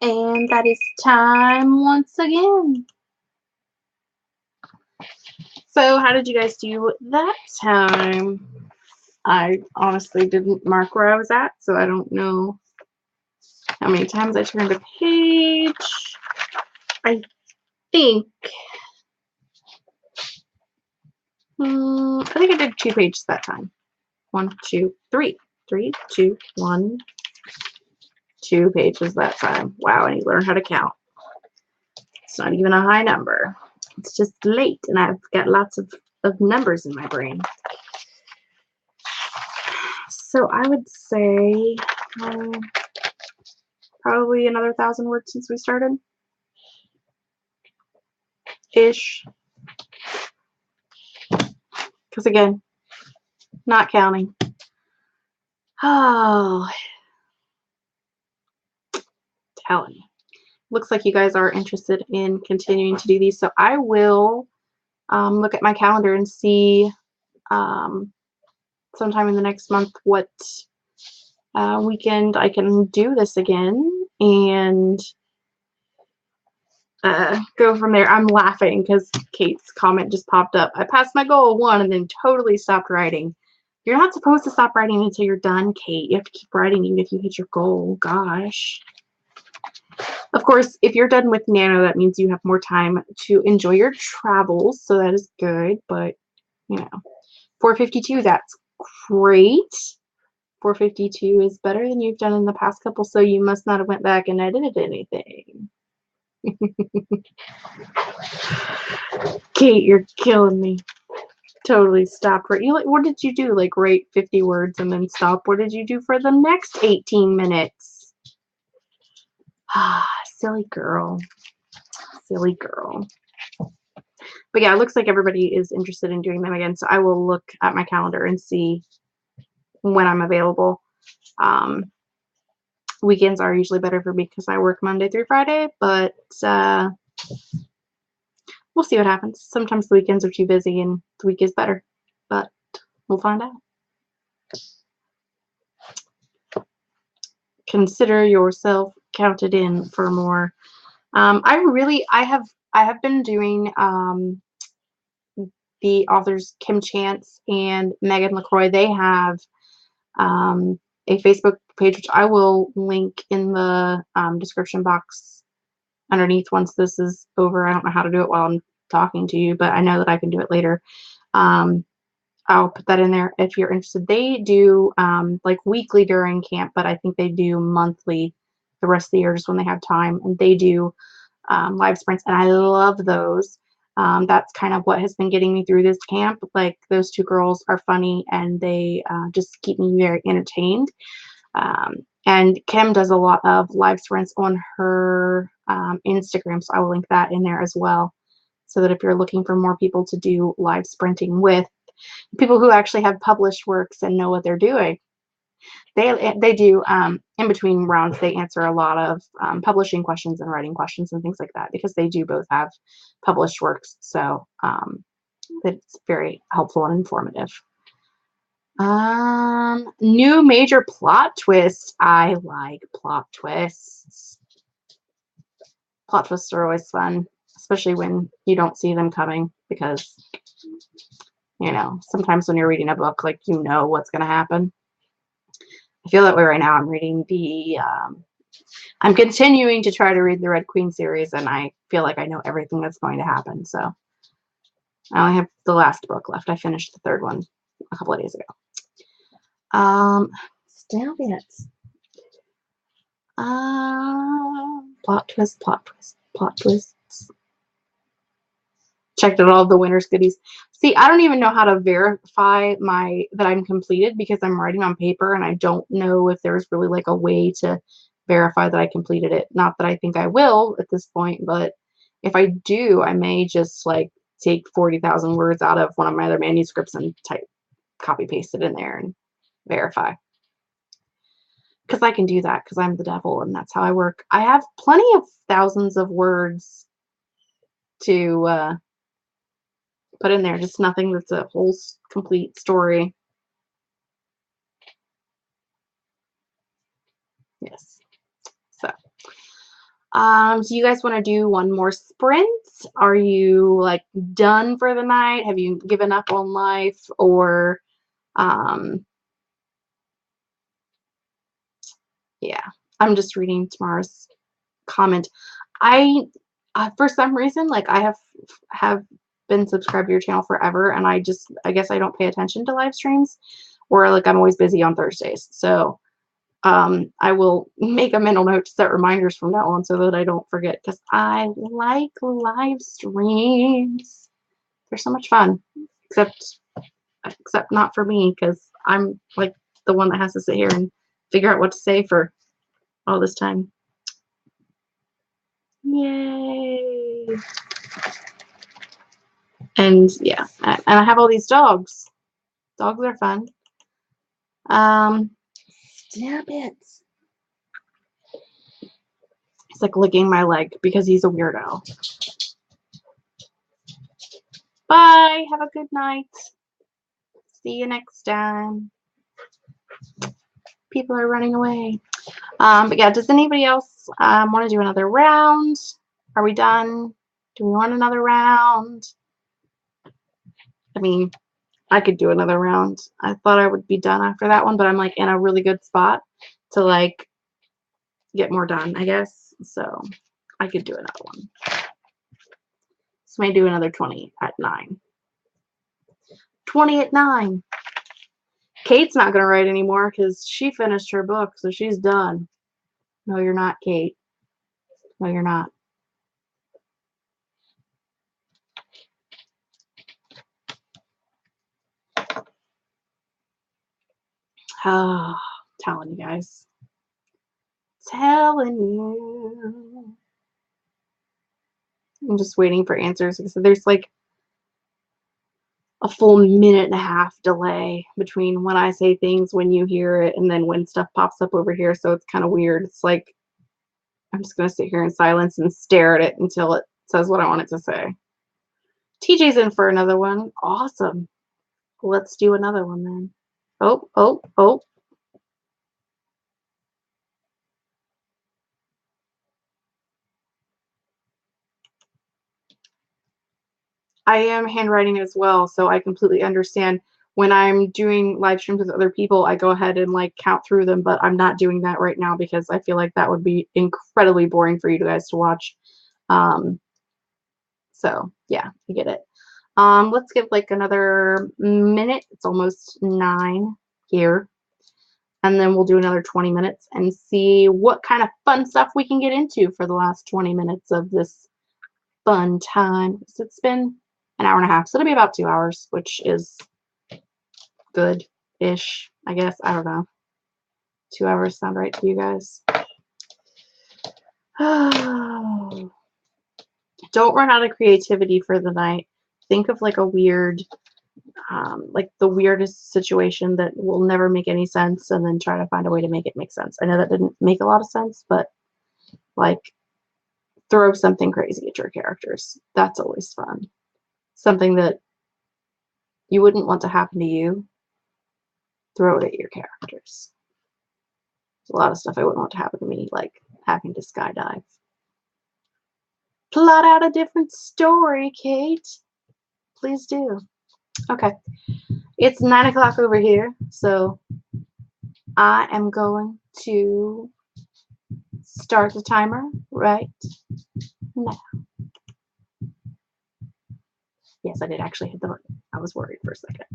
Speaker 1: And that is time once again. So how did you guys do that time? I honestly didn't mark where I was at, so I don't know how many times I turned a page. I think I did 2 pages that time. 1, 2, 3. 3, 2, 1, 2 pages that time. Wow, I need to learn how to count. It's not even a high number. It's just late, and I've got lots of numbers in my brain. So I would say probably another 1,000 words since we started. Ish. Because again, not counting. Oh, telling you. Looks like you guys are interested in continuing to do these, so I will look at my calendar and see sometime in the next month what weekend I can do this again, and go from there. I'm laughing because Kate's comment just popped up. I passed my goal 1 and then totally stopped writing. You're not supposed to stop writing until you're done, Kate. You have to keep writing even if you hit your goal. Gosh. Of course, if you're done with Nano, that means you have more time to enjoy your travels, so that is good, but, you know. 452, that's great. 452 is better than you've done in the past couple, so you must not have went back and edited anything. Kate, you're killing me. Totally stopped. What did you do? Like write 50 words and then stop? What did you do for the next 18 minutes? Ah, silly girl. Silly girl. But yeah, it looks like everybody is interested in doing them again, so I will look at my calendar and see when I'm available. Weekends are usually better for me because I work Monday through Friday, but we'll see what happens. Sometimes the weekends are too busy and the week is better, but we'll find out. Consider yourself counted in for more. I have been doing the authors Kim Chance and Megan LaCroix. They have a Facebook page, which I will link in the description box underneath once this is over. I don't know how to do it while I'm talking to you, but I know that I can do it later. I'll put that in there if you're interested. They do like weekly during camp, but I think they do monthly the rest of the year just when they have time. And they do live sprints, and I love those. That's kind of what has been getting me through this camp. Like, those 2 girls are funny, and they just keep me very entertained. And Kim does a lot of live sprints on her Instagram, so I will link that in there as well, so that if you're looking for more people to do live sprinting with, people who actually have published works and know what they're doing. They do in between rounds, they answer a lot of publishing questions and writing questions and things like that, because they do both have published works, so it's very helpful and informative. New major plot twist. I like plot twists. Plot twists are always fun, especially when you don't see them coming, because, you know, sometimes when you're reading a book, like, you know what's going to happen. I feel that way right now. I'm reading I'm continuing to try to read the Red Queen series, and I feel like I know everything that's going to happen, so I only have the last book left. I finished the 3rd one a couple of days ago. Stop it. Plot twist, plot twist, plot twists. Checked out all the winner's goodies. See, I don't even know how to verify that I'm completed, because I'm writing on paper, and I don't know if there's really like a way to verify that I completed it. Not that I think I will at this point, but if I do, I may just like take 40,000 words out of one of my other manuscripts and copy paste it in there and verify. Because I can do that, because I'm the devil, and that's how I work. I have plenty of thousands of words to put in there, just nothing that's a whole complete story. Yes. So, Do you guys want to do one more sprint? Are you like done for the night? Have you given up on life? Or yeah, I'm just reading Tamara's comment. I for some reason, like I have been subscribed to your channel forever, and I guess I don't pay attention to live streams, or like I'm always busy on Thursdays. So I will make a mental note to set reminders from now on so that I don't forget, because I like live streams. They're so much fun, except not for me, because I'm like the one that has to sit here and figure out what to say for all this time. Yay! And yeah, and I have all these dogs. Dogs are fun. Stop it. It's like licking my leg because he's a weirdo. Bye. Have a good night. See you next time. People are running away. But yeah, does anybody else want to do another round? Are we done? Do we want another round? I mean, I could do another round. I thought I would be done after that one, but I'm like in a really good spot to like get more done, I guess. So I could do another one. So may do another 20 at 9. 20 at 9. Kate's not going to write anymore because she finished her book, so she's done. No, you're not, Kate. No, you're not. Oh, telling you guys. Telling you. I'm just waiting for answers because there's like a full minute and a half delay between when I say things, when you hear it, and then when stuff pops up over here. So it's kind of weird. It's like I'm just going to sit here in silence and stare at it until it says what I want it to say. TJ's in for another one. Awesome. Let's do another one then. Oh, oh, oh. I am handwriting as well, so I completely understand. When I'm doing live streams with other people, I go ahead and like count through them, but I'm not doing that right now because I feel like that would be incredibly boring for you guys to watch. So yeah, I get it. Let's give like another minute. It's almost 9 here. And then we'll do another 20 minutes and see what kind of fun stuff we can get into for the last 20 minutes of this fun time. So it's been an hour and a half, so it'll be about 2 hours, which is good-ish, I guess. I don't know. 2 hours sound right to you guys? Don't run out of creativity for the night. Think of like a weird, like the weirdest situation that will never make any sense, and then try to find a way to make it make sense. I know that didn't make a lot of sense, but like throw something crazy at your characters. That's always fun. Something that you wouldn't want to happen to you, throw it at your characters. There's a lot of stuff I wouldn't want to happen to me, like having to skydive. Plot out a different story, Kate. Please do. Okay. It's 9 o'clock over here, so I am going to start the timer right now. Yes, I did actually hit the button. I was worried for a second.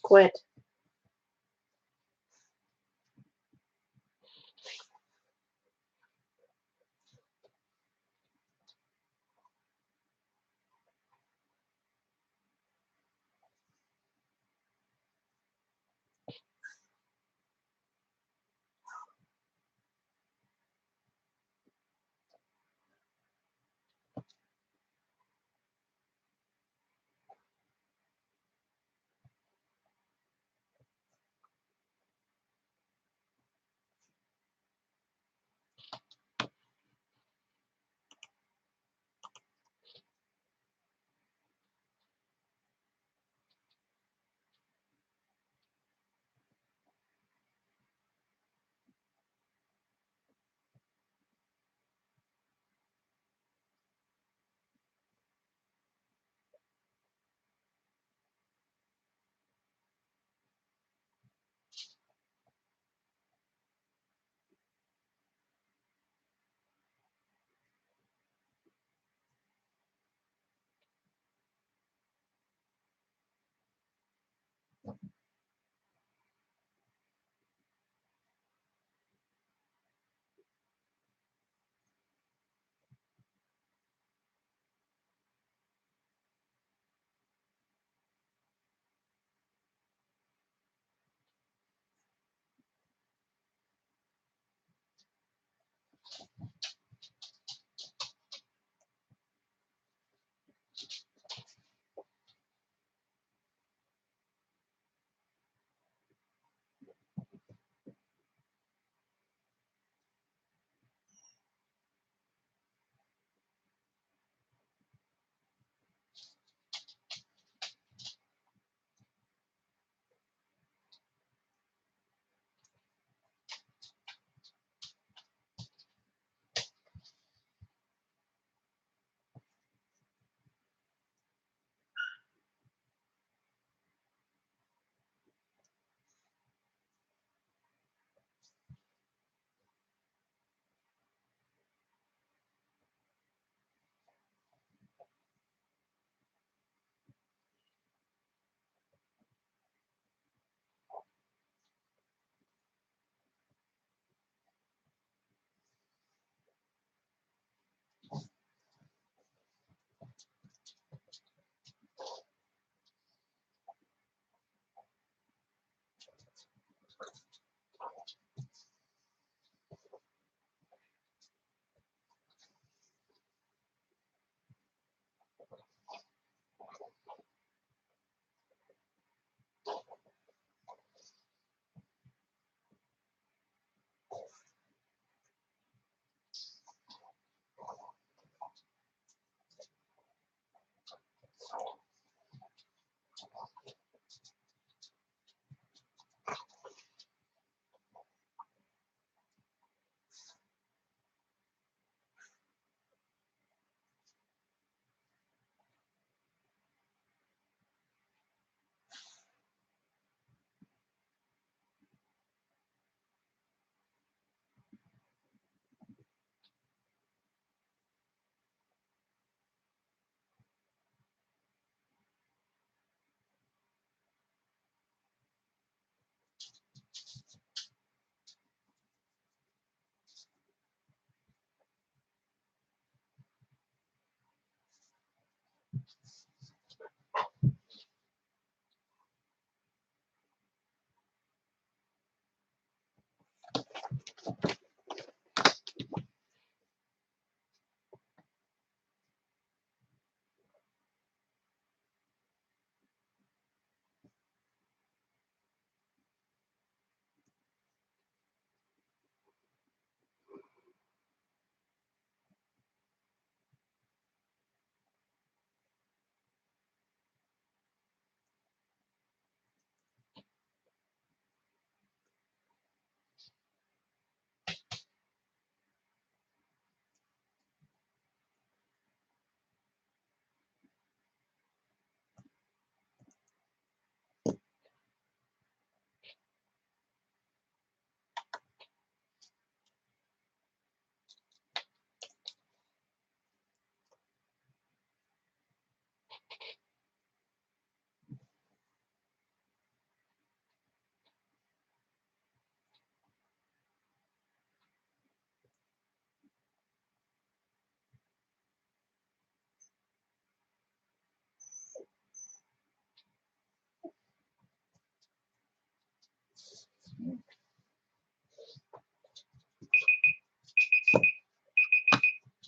Speaker 1: Quit.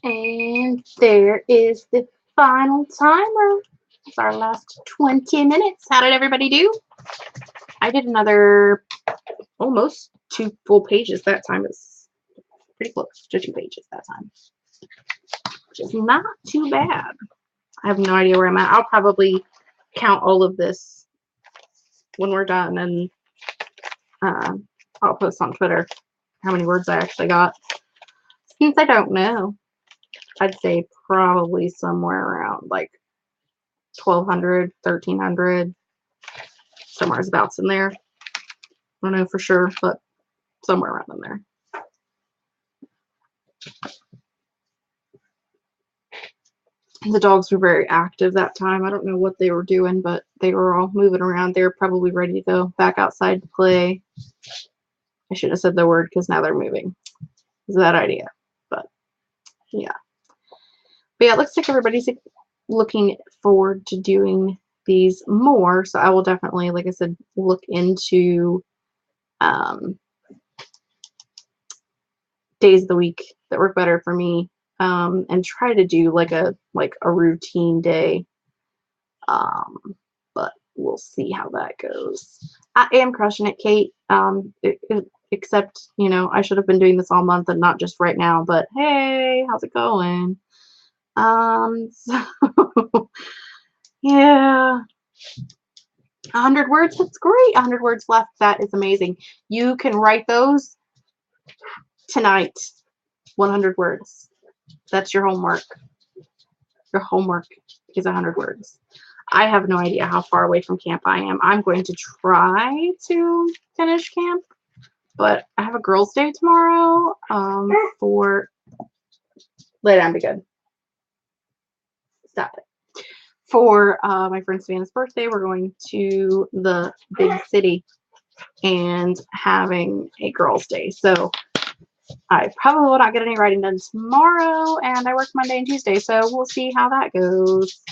Speaker 1: And there is the final timer. It's our last 20 minutes. How did everybody do? I did another almost 2 full pages that time. It's pretty close to 2 pages that time, which is not too bad. I have no idea where I'm at. I'll probably count all of this when we're done, and I'll post on Twitter how many words I actually got. Since I don't know, I'd say probably somewhere around like 1,200, 1,300, somewhere abouts in there. I don't know for sure, but somewhere around in there. The dogs were very active that time. I don't know what they were doing, but they were all moving around. They were probably ready to go back outside to play. I shouldn't have said the word because now they're moving. It's that idea. But yeah. But yeah, it looks like everybody's looking forward to doing these more. So I will definitely, like I said, look into days of the week that work better for me, and try to do like a routine day. But we'll see how that goes. I am crushing it, Kate. Except, you know, I should have been doing this all month and not just right now, but hey, how's it going? So yeah, 100 words, that's great. 100 words left, that is amazing. You can write those tonight. 100 words. That's your homework. Your homework is 100 words. I have no idea how far away from camp I am. I'm going to try to finish camp, but I have a girls' day tomorrow for... Lay down, be good. Stop it. For my friend Savannah's birthday, we're going to the big city and having a girls' day. So I probably will not get any writing done tomorrow, and I work Monday and Tuesday, so we'll see how that goes.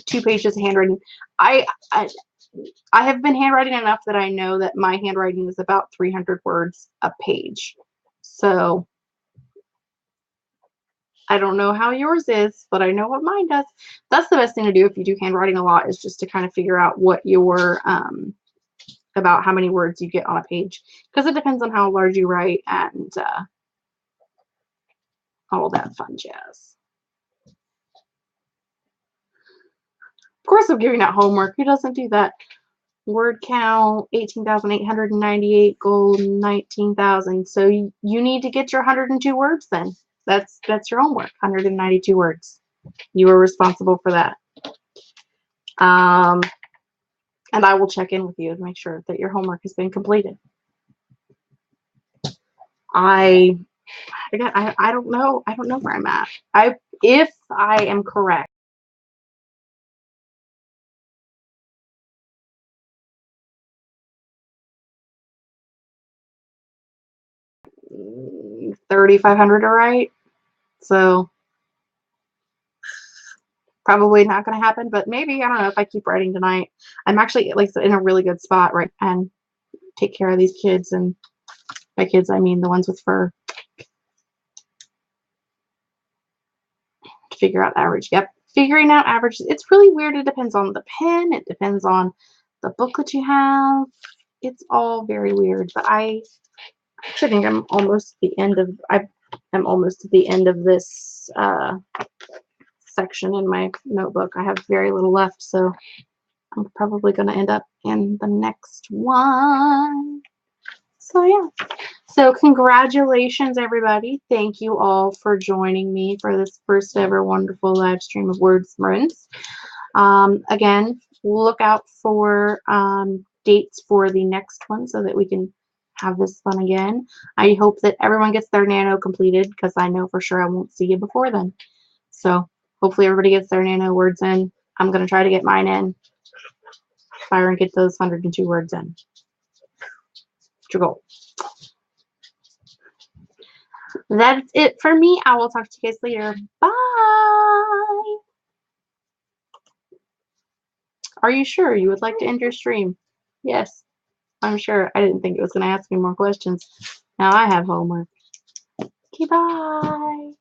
Speaker 1: 2 pages of handwriting. I have been handwriting enough that I know that my handwriting is about 300 words a page. So I don't know how yours is, but I know what mine does. That's the best thing to do if you do handwriting a lot, is just to kind of figure out what your about how many words you get on a page, because it depends on how large you write and all that fun jazz. Of course, I'm giving out homework. Who doesn't do that? Word count 18,898, goal 19,000. So you need to get your 102 words then. That's your homework. 192 words. You are responsible for that. And I will check in with you and make sure that your homework has been completed. I don't know. I don't know where I'm at. If I am correct, 3,500 to write. So probably not going to happen, but maybe, I don't know, if I keep writing tonight. I'm actually like in a really good spot, right? And take care of these kids, and by kids I mean the ones with fur, to figure out average. Yep, figuring out averages. It's really weird. It depends on the pen. It depends on the booklet you have. It's all very weird, but I actually think I'm almost at the end of this section in my notebook. I have very little left, so I'm probably going to end up in the next one. So yeah. So congratulations, everybody. Thank you all for joining me for this first ever wonderful live stream of Wordsmiths. Again, look out for dates for the next one so that we can have this fun again. I hope that everyone gets their nano completed, because I know for sure I won't see you before then. So hopefully everybody gets their nano words in. I'm going to try to get mine in. Fire and get those 102 words in. What's your goal? That's it for me. I will talk to you guys later. Bye. Are you sure you would like to end your stream? Yes, I'm sure. I didn't think it was going to ask me more questions. Now I have homework. Okay, bye.